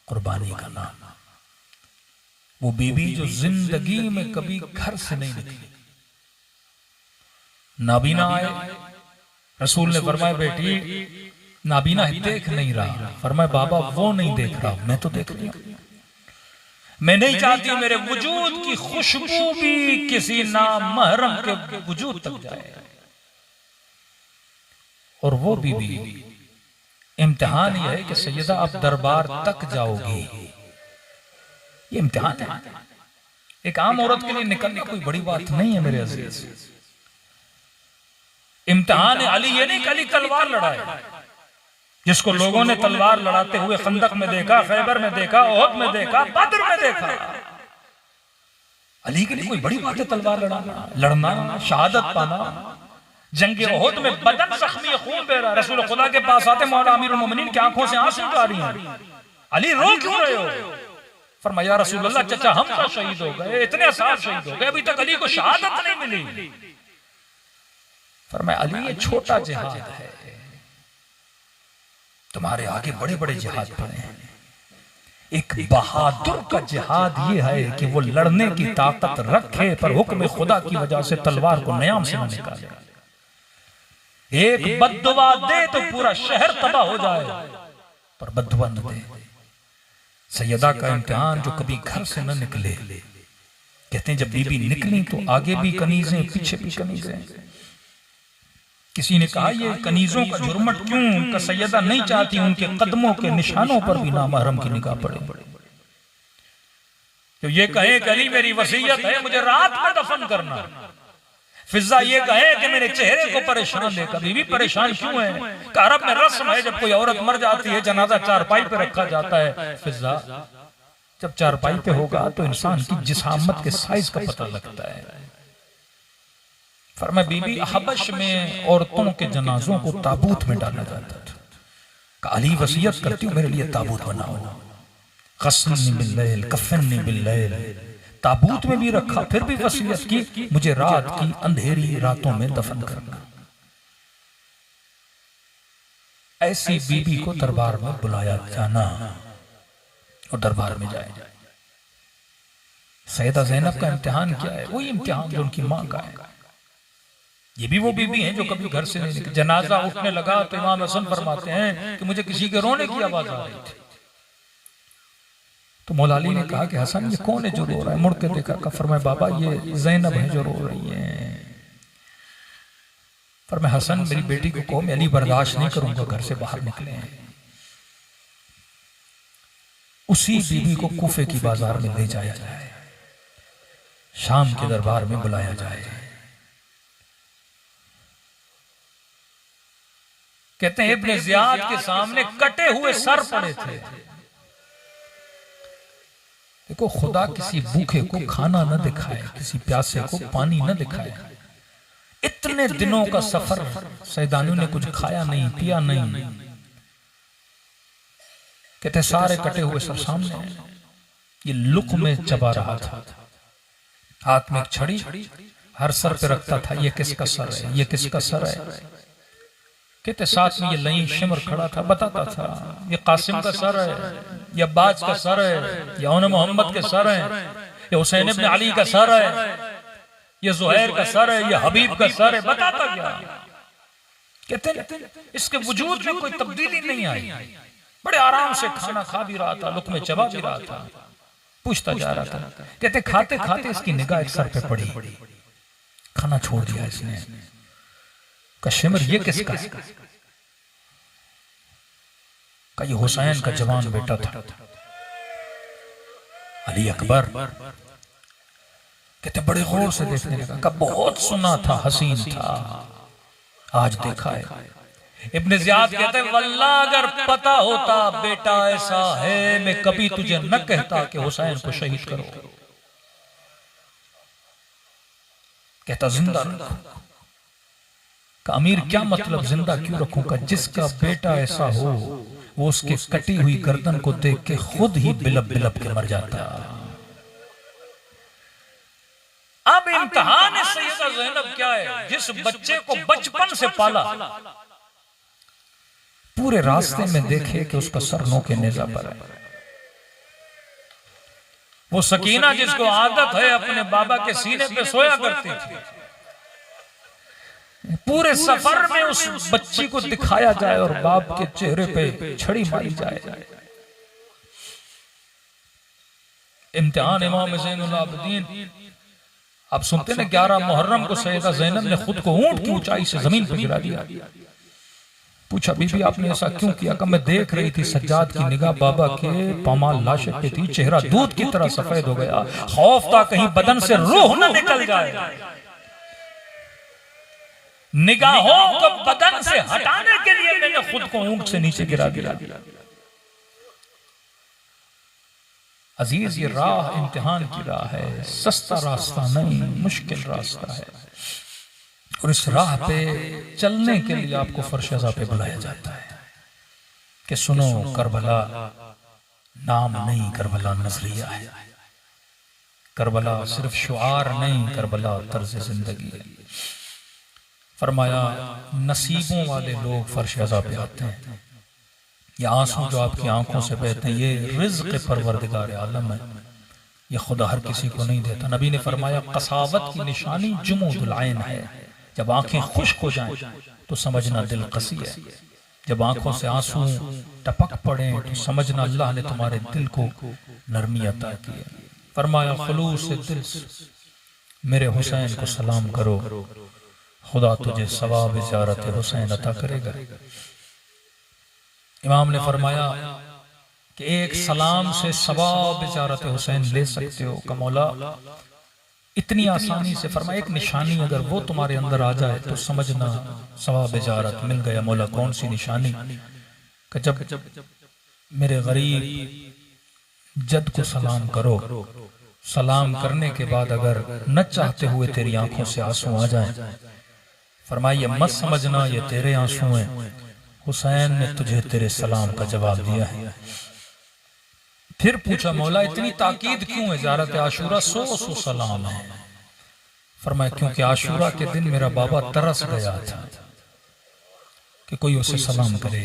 Speaker 1: कुर्बानी का नाम। वो बीबी जो जिंदगी में कभी घर से नहीं निकली, नाबीना आए, रसूल ने फरमाया बेटी नाबीना देख नहीं रहा। फरमाया बाबा वो नहीं देख रहा, मैं तो देख रही हूं। मैं नहीं चाहती मेरे वजूद की खुशबू भी किसी नामहरम के वजूद तक जाए। और वो बीबी, इम्तिहान यह है कि सैयदा आप दरबार तक जाओगी, ये इम्तिहान है। एक आम औरत के लिए निकलना कोई बड़ी बात नहीं है मेरे अजीज। इम्तिहान अली ये नहीं कि अली तलवार लड़ाए, जिसको लोगों ने तलवार लड़ाते हुए खंदक में देखा, खैबर में देखा, ओहद में देखा, बद्र में देखा। अली के लिए कोई बड़ी बात है तलवार लड़ना, शहादत पाना। जंग ओहद में बदन जख्मी, खून बह रहा, रसूल खुदा के पास आते मौला अमीरुल मोमिनीन की आंखों से आंसू आ रही हैं। अली रो क्यों रहे हो? फरमाया रसूल अल्लाह चचा हम तो शहीद हो गए, इतने साल शहीद हो गए, अभी तक अली को शहादत नहीं मिली। फरमाया अली ये छोटा जिहाद है, तुम्हारे आगे बड़े बड़े जिहाद पड़े हैं। एक बहादुर का जिहाद ये है कि वो लड़ने की ताकत रखे पर हुक्म खुदा की वजह से तलवार को नयाम से न निकाले। एक बद्दुआ दे तो पूरा शहर तबाह हो जाए, पर बद्दुआ न दे। सैयदा का इम्तिहान जो कभी घर से न निकले, कहते हैं जब बीबी निकली तो आगे भी कनीजें, पीछे भी कनीजें। किसी ने कहा ये कनीजों का जुर्मट क्यों? का सैयदा नहीं चाहती उनके कदमों के निशानों पर भी नामहरम की निगाह पड़े। तो ये कहे कि अली मेरी वसीयत है मुझे रात में दफन करना, फिजा ये कहे कि मेरे चेहरे को परेशान है। कभी भी परेशान क्यों है? कि अरब में रस्म है जब कोई औरत मर जाती है जनाजा चारपाई पे रखा जाता है। फिजा जब चारपाई पे होगा तो इंसान की जिस्मात के साइज का पता लगता है। फरमाया बीबी हबश में औरतों के जनाजों को ताबूत में डाला जाता था। अली वसीयत करती हूँ मेरे लिए ताबूत बनाओ। ग़स्लनी बिल्लैल कफ़नी बिल्लैल, ताबूत में भी रखा, फिर भी वसीयत की मुझे रात की अंधेरी रातों में दफन करना। ऐसी बीबी को दरबार में बुलाया जाना और दरबार में जाए। सैयदा ज़ैनब का इम्तिहान क्या है? वही इम्तिहान जो उनकी माँ का है। ये भी वो बीबी हैं जो कभी घर से नहीं निकली। जनाजा उठने लगा तो इमाम हसन फरमाते हैं कि मुझे किसी के रोने की आवाज आ रही थी। तो मौला अली ने कहा कि हसन ये कौन है जो रो रहा है? मुड़ के देखा का फरमाया बाबा ये ज़ैनब है जो रो रही है। फरमाया हसन मेरी बेटी को कहो मैं अली बर्दाश्त नहीं करूंगा, घर से बाहर निकले। उसी बीबी को कूफे की बाजार में ले जाया जाए, शाम के दरबार में बुलाया जाए। कहते हैं इब्ने ज़ियाद के सामने कटे हुए सर पड़े थे। देखो खुदा किसी भूखे को खाना न दिखाए, किसी प्यासे को पानी न दिखाए। इतने दिनों का सफर सैदानियों ने कुछ खाया नहीं, पिया नहीं। कहते सारे कटे हुए सर सामने, ये लुक में चबा रहा था। हाथ में एक छड़ी हर सर पे रखता था। ये किसका सर है? ये किसका सर है? कहते साथ में ये लईन शिमर खड़ा था, बताता था ये कासिम का सर है, ये अब्बास का सर है, ये औन मोहम्मद के सर है, ये हुसैन इब्न अली का सर है, ये जुहैर का सर है, ये हबीब का सर है। बताता क्या? कहते इसके वजूद में कोई तब्दीली नहीं आई। बड़े आराम से खाना खा भी रहा था, लुक में चबा भी रहा था। पूछता जा रहा था। कहते खाते खाते इसकी निगाह एक सर पे पड़ी, खाना छोड़ दिया इसने। का शिमर ये किसका है? का ये हुसैन का जवान बेटा था, अली अकबर। कहते बड़े गौर से देखने लगा। का बहुत सुना था, हसीन था, आज देखा है। इब्न ज़ियाद कहते हैं वल्लाह अगर पता होता बेटा ऐसा है, मैं कभी तुझे न कहता कि हुसैन को शहीद करो। कहता जिंदा रखो। का अमीर क्या मतलब जिंदा क्यों रखूं? का जिसका बेटा ऐसा हो वो उसके कटी हुई गर्दन को देख के खुद ही बिलब बिलब के मर जाता। अब इम्तिहान सैयदा ज़ैनब क्या है? जिस बच्चे को बचपन से पाला, पूरे रास्ते में देखे कि उसका सर नोके नेज़ा पर है। वो सकीना जिसको आदत है अपने बाबा के सीने पे सोया करती थी, पूरे सफर में उस बच्ची को दिखाया जाए और बाप के चेहरे पे छड़ी मारी जाए। इम्तिहान इमाम ज़ैनुल आबिदीन। आप सुनते ना 11 मुहर्रम को सैयदा ज़ैनब ने खुद को ऊंट की ऊंचाई से जमीन पर गिरा दिया। पूछा बीबी आपने ऐसा क्यों किया? कि मैं देख रही थी सज्जाद की निगाह बाबा के पामाल लाशे पे थी, चेहरा दूध की तरह सफेद हो गया, खौफ था कहीं बदन से रूह न निकल जाए। निगाहों को बदन से हटाने के लिए मैंने खुद को ऊंट से नीचे गिरा दिया। अजीज ये राह इम्तिहान की राह है, सस्ता रास्ता नहीं, मुश्किल रास्ता है। और इस राह पे चलने के लिए आपको फर्शज़ा पे बुलाया जाता है कि सुनो करबला नाम नहीं, करबला नजरिया है। करबला सिर्फ शुआर नहीं, करबला तर्ज जिंदगी है। फरमाया नसीबों वाले लोग फर्शज़ा पे आते हैं। ये आंसू जो आपकी आंखों से बहते हैं, ये रिज़्क़ परवरदिगार आलम है, ये खुदा हर किसी को नहीं देता। नबी ने फरमाया कसावत की निशानी जुमूदुल ऐन है। जब आंखें खुश्क हो जाएं तो समझना दिल कसी है। जब आंखों से आंसू टपक पड़े तो समझना अल्लाह ने तुम्हारे दिल को नरमी अता की है। फरमाया खुलूस से दिल से मेरे हुसैन को सलाम करो, खुदा तुझे सवाब ज़ियारत हुसैन अता करेगा। इमाम ने फरमाया कि एक सलाम से सवाब ज़ियारत हुसैन ले सकते हो। का मौला इतनी आसानी से फरमाया एक निशानी अगर वो तुम्हारे अंदर आ जाए तो समझना सवाब ज़ियारत मिल गया। मौला कौन सी निशानी? कि जब मेरे गरीब जद को सलाम करो, सलाम करने के बाद अगर न चाहते हुए तेरी आंखों से आंसू आ जाएं, फरमाइए मत समझना ये तेरे आंसू हैं, हुसैन ने तुझे तेरे सलाम का जवाब दिया है। फिर पूछा मौला इतनी ताकीद क्यों है? ज़ियारत आशूरा 100 सलाम है। फरमाया क्योंकि आशूरा के दिन मेरा बाबा तरस गया था कि कोई उसे सलाम करे।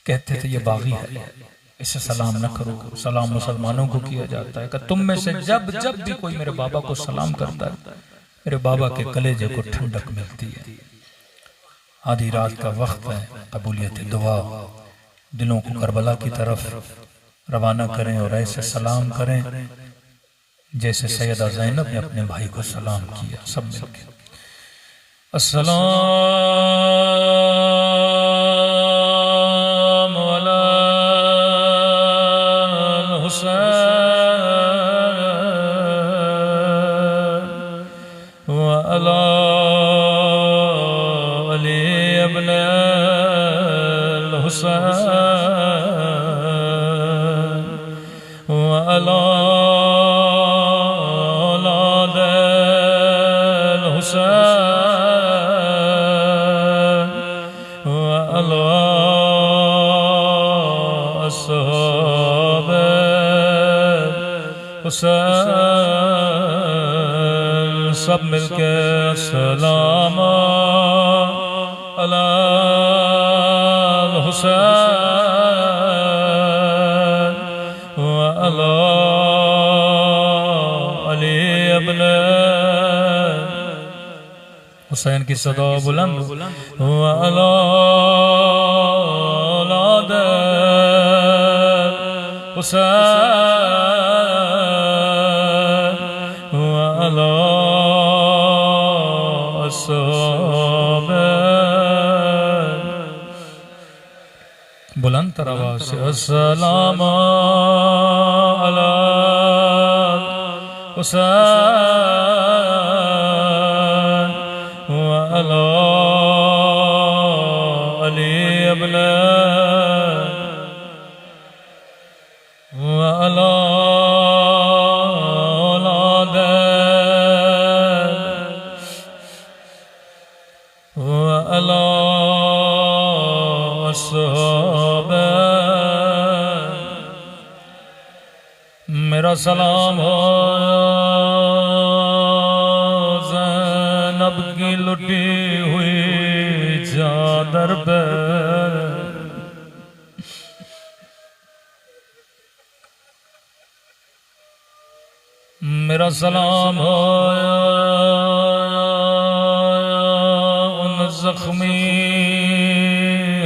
Speaker 1: कहते थे ये बागी है, इसे सलाम न करो। सलाम मुसलमानों को किया जाता है। कि तुम में से जब जब भी कोई मेरे बाबा को सलाम करता है, मेरे बाबा के कलेजे को ठंडक मिलती है। आधी रात का वक्त है, कबूलियत दुआ। दिलों को करबला की तरफ रवाना करें और ऐसे सलाम करें जैसे सैयदा ज़ैनब ने अपने भाई को सलाम किया। सब मिलकर अस्सलाम अला हुसैन व अला अली इब्न हुसैन अला औलाद हुसैन व अला अस्हाब हुसैन। सब मिलके सलाम अला हुसैन व अला अली इब्न हुसैन की सदा बुलंद व अला औलाद हुसैन बुलंदतर आवाज से अस्सलाम अला हुसैन व अला अली अबला व अला मेरा सलाम हो ज़ैनब की लुटी हुई चादर पे। मेरा सलाम हो उन जख्मी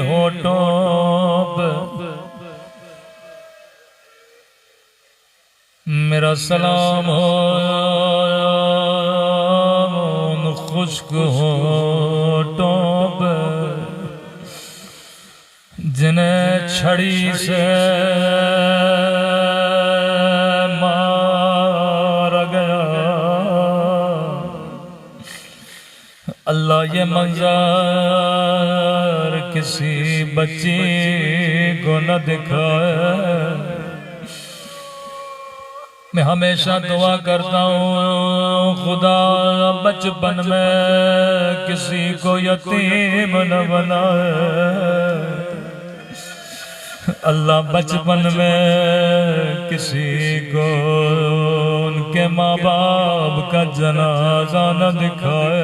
Speaker 1: होठों पे। मेरा सलाम हो उन खुश्क होठों पे जिन्हें छड़ी से मारा गया। अल्लाह ये मंजर किसी बच्ची को न दिखाए। मैं हमेशा दुआ करता हूँ खुदा बचपन में किसी को यतीम न बनाए। अल्लाह बचपन में किसी को उनके माँ बाप का जनाजा न दिखाए।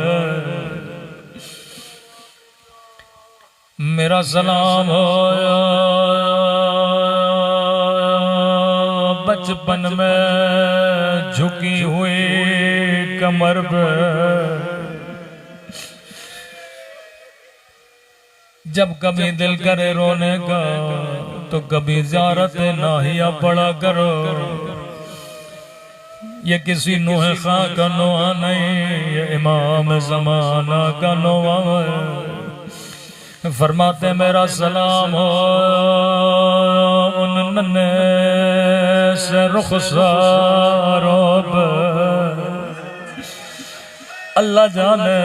Speaker 1: मेरा सलाम हो बचपन में झुकी हुई कमर पे जब कभी दिल करे रोने का तो कभी ज़ियारत नाहिया पड़ा करो। ये किसी नूह खां का नोआ नहीं, ये इमाम ज़माना का नोआ है। फरमाते मेरा सलाम हो उन नन्हे से रुखसारों पे। अल्लाह जाने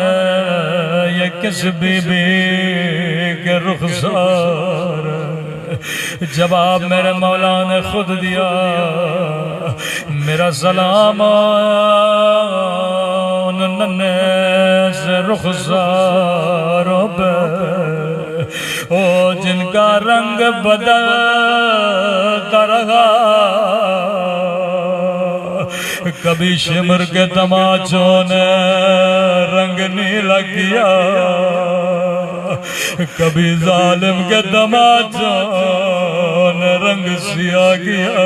Speaker 1: ये किस बीबी के रुखसार। जवाब मेरे मौला ने खुद दिया। मेरा सलाम उन नन्हे से रुखसारों पे ओ जिनका रंग बदलता रहा। कभी शिमर के तमाचों ने रंग नीला किया, कभी जालिम के तमाचों ने रंग सिया किया।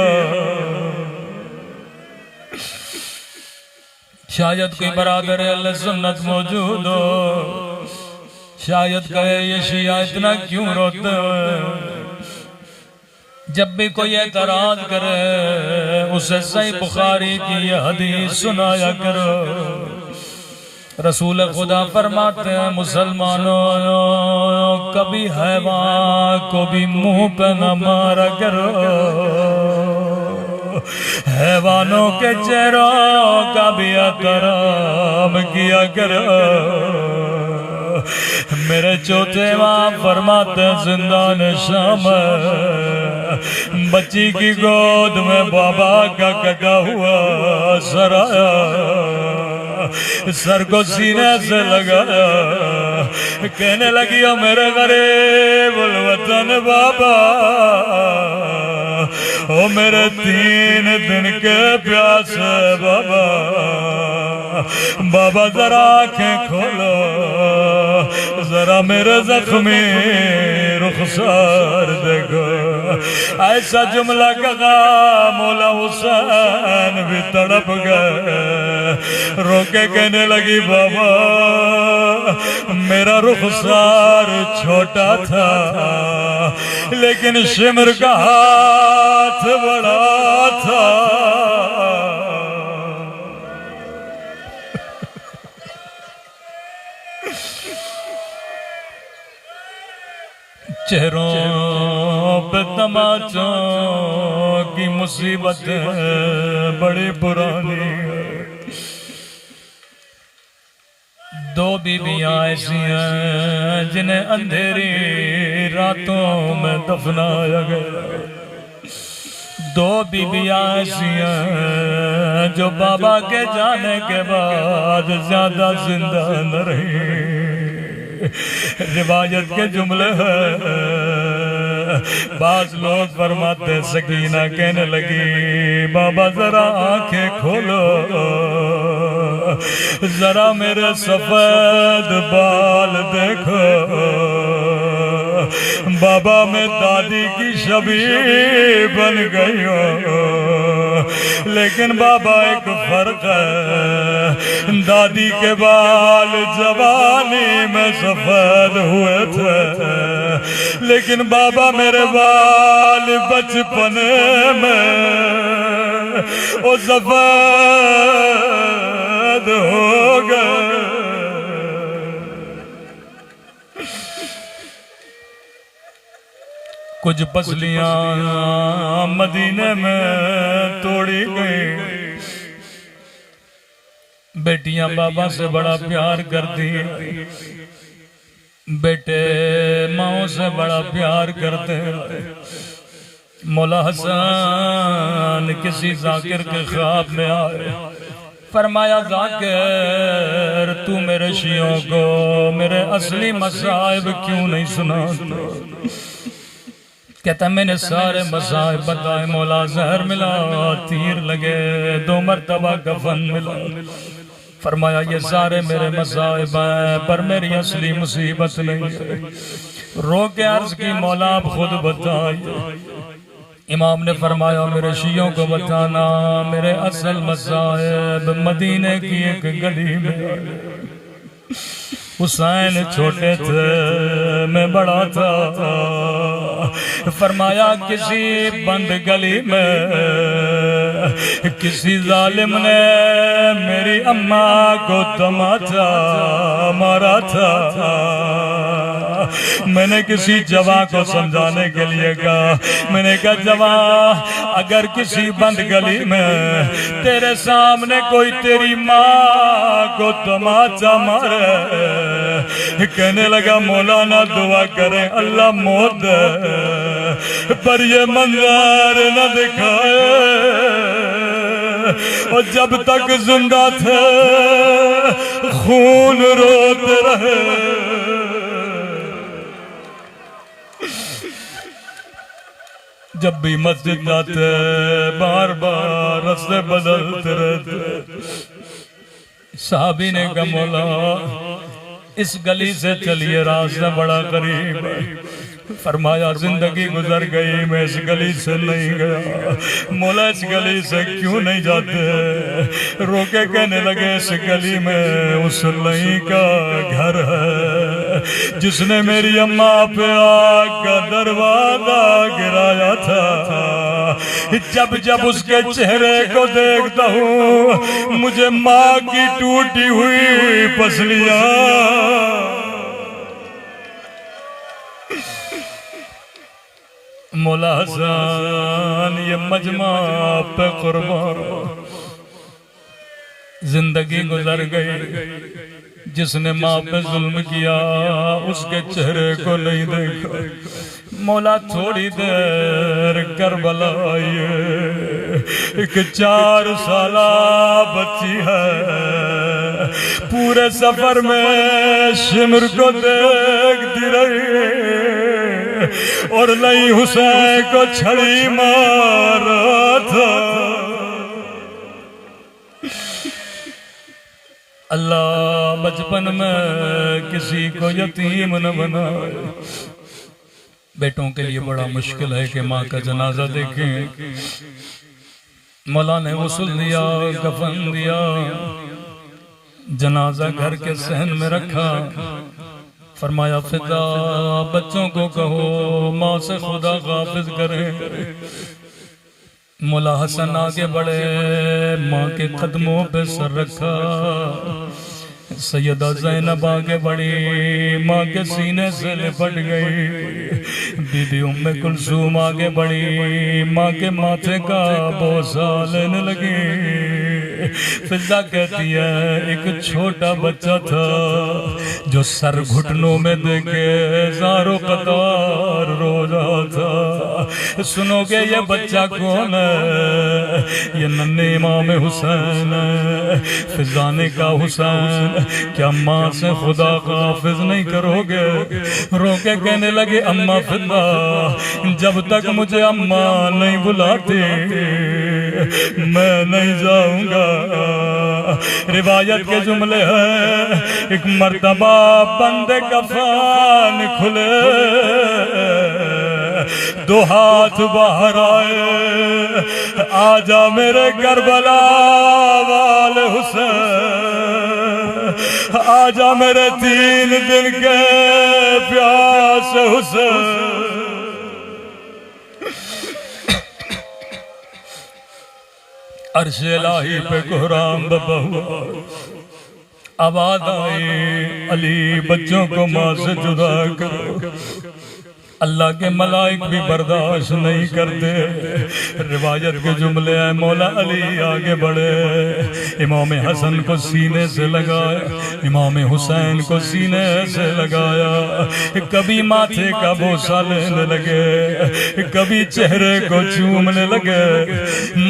Speaker 1: शायद कोई बरादर अहले सुन्नत मौजूद हो, शायद कहे ये शिया इतना क्यों रोते हो। जब भी कोई एतराज करे उसे सही बुखारी की ये हदीस सुनाया करो। रसूल खुदा फरमाते हैं मुसलमानों कभी हैवान को भी मुंह पे न मारा करो। हैवानों के चेहरों का भी एहतराम किया करो। मेरे चौथे माँ फरमाते जिंदान शाम बच्ची की गोद में बाबा का कटा हुआ सर आया, सर को सीने से लगाया, कहने लगी ओ मेरे गरीब वतन बाबा, ओ मेरे 3 दिन के प्यासे बाबा, बाबा जरा आंखें खोलो, जरा मेरे जख्मी रुखसार देखो। ऐसा जुमला कहा मौला हुसैन भी तड़प गए, रोके कहने लगी बाबा मेरा रुखसार छोटा था लेकिन शिमर का हाथ बड़ा था। चेहरों पे तमाचों की मुसीबत बड़ी पुरानी है। दो बीबियां ऐसी हैं जिन्हें अंधेरी रातों में दफनाया गया। दो बीबियां ऐसी हैं जो बाबा के जाने के बाद ज्यादा जिंदा न रही। रिवायत के जुमले हैं, बाज लोग फरमाते सकीना कहने लगी बाबा जरा आंखें खोलो, जरा मेरे सफेद बाल देखो। बाबा मैं दादी की छवि बन गई हूँ, लेकिन बाबा एक फर्क है, दादी के बाल जवानी में सफेद हुए थे, लेकिन बाबा मेरे बाल बचपन में वो सफेद हो गए। कुछ पसलियां मदीने में तोड़ी गई। बेटियां बाबा से बड़ा प्यार करती, बेटे माओ से बड़ा प्यार करते। मौला हसन किसी जाकिर के ख्वाब में आए, फरमाया जाकिर तू मेरे शियों को मेरे असली मसाइब क्यों नहीं सुनाता? कहता मैंने सारे मसाइब बताए मौला, जहर मिला, तीर लगे, 2 मरतबा कफन मिला। फरमाया ये सारे मेरे मसाइब हैं पर मेरी असली मुसीबत नहीं है। रो के अर्ज की मौला आप खुद बताइए। इमाम ने फरमाया मेरे शियों को बताना मेरे असल मसाइब मदीने की एक गली में। हुसैन छोटे थे मैं बड़ा था, फरमाया किसी बंद गली में किसी जालिम ने मेरी अम्मा को तमाचा मारा था। मैंने किसी जवान को समझाने के लिए कहा, मैंने कहा जवान अगर किसी बंद गली में तेरे सामने कोई तेरी माँ को तमाचा मारे, कहने लगा मौलाना दुआ करें अल्लाह मौत पर ये मंजर न दिखाए, और जब तक जिंदा थे खून रोते रहे। जब भी मस्जिद जाते बार बार रास्ते बदलते रहते। साहबी ने कहा मौला इस गली से चलिए, रास्ता बड़ा करीब है। फरमाया जिंदगी गुजर गई मैं इस गली से नहीं गया। मौला इस गली से क्यों नहीं जाते? रोके कहने लगे इस गली में उस लई का घर है जिसने मेरी अम्मा पे आग का दरवाजा गिराया था। जब जब उसके चेहरे को देखता हूँ मुझे माँ की टूटी हुई पसलियां मौला हसन ये मजमा पे कुर्बान। जिंदगी गुजर गई, जिसने माँ पे जुल्म किया उसके चेहरे को नहीं देखा। मौला थोड़ी देर करबला आई, एक 4 साला बच्ची है, पूरे सफर में शिमर को देखती रही और लई हुसैन को छड़ी मारा था। अल्लाह बचपन में किसी को यतीम न बनाए। बेटों के लिए बड़ा मुश्किल है कि माँ का जनाजा देखें। मौला ने वसूल दिया, कफन दिया, जनाजा घर के सहन में रखा। फरमाया फिदा बच्चों को कहो माँ से खुदा गाफिज करें। मौला हसन आगे बढ़े, माँ के कदमों पे सर रखा, सैयदा ज़ैनब आगे बढ़ी, माँ के सीने से लिपट गई। बीबी उम्मे कुलसूम आगे बढ़ी, माँ के माथे का बोसा लेने लगी। फिजा कहती है एक छोटा बच्चा था जो सर घुटनों में देके ज़ारो कतार रो रहा था। सुनोगे ये बच्चा कौन है? ये नन्हे इमाम हुसैन है। फिजा ने कहा हुसैन क्या माँ से खुदा का हाफिज नहीं करोगे? रोके कहने लगे अम्मा फिदा जब तक मुझे अम्मा नहीं बुलाती मैं नहीं जाऊंगा। रिवायत के जुमले हैं एक मर्तबा बंदे कफान खुले, दो हाथ बाहर आए, आजा मेरे करबला वाले हुसैन, आजा मेरे 3 दिन के प्यास हुसैन। अर्शे इलाही पे कोहराम बबा हुआ, आवाज आई अली बच्चों को माँ से जुदा करो। अल्लाह के मलाइक भी बर्दाश्त नहीं करते। रिवायत के जुमले हैं मौला अली आगे बढ़े, इमाम हसन को सीने से लगाया, इमाम हुसैन को सीने से लगाया। कभी माथे का बोसा लेने लगे, कभी चेहरे को चूमने लगे।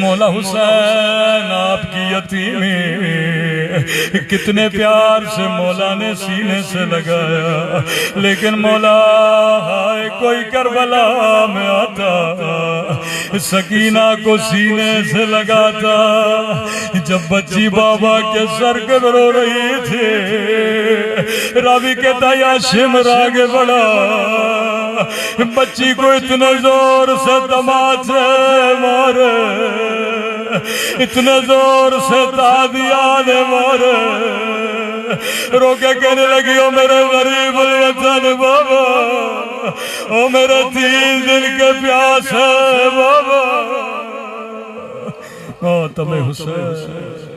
Speaker 1: मौला हुसैन आपकी यतीमी कितने प्यार से मौला ने सीने से लगाया, लेकिन मौला हाय कोई करबला में आता सकीना को सीने से लगाता। जब बच्ची बाबा के सर के रो रही थी, रावी कहता या शिमर आगे बढ़ा, बच्ची को इतने जोर से तमाचे मारे, इतने जोर से तादिया ने मारे। रोके कहने लगी ओ मेरे गरीब वतन बाबा, ओ मेरे 3 दिन के प्यास है बाबा। ओ तुम्हें हुसैन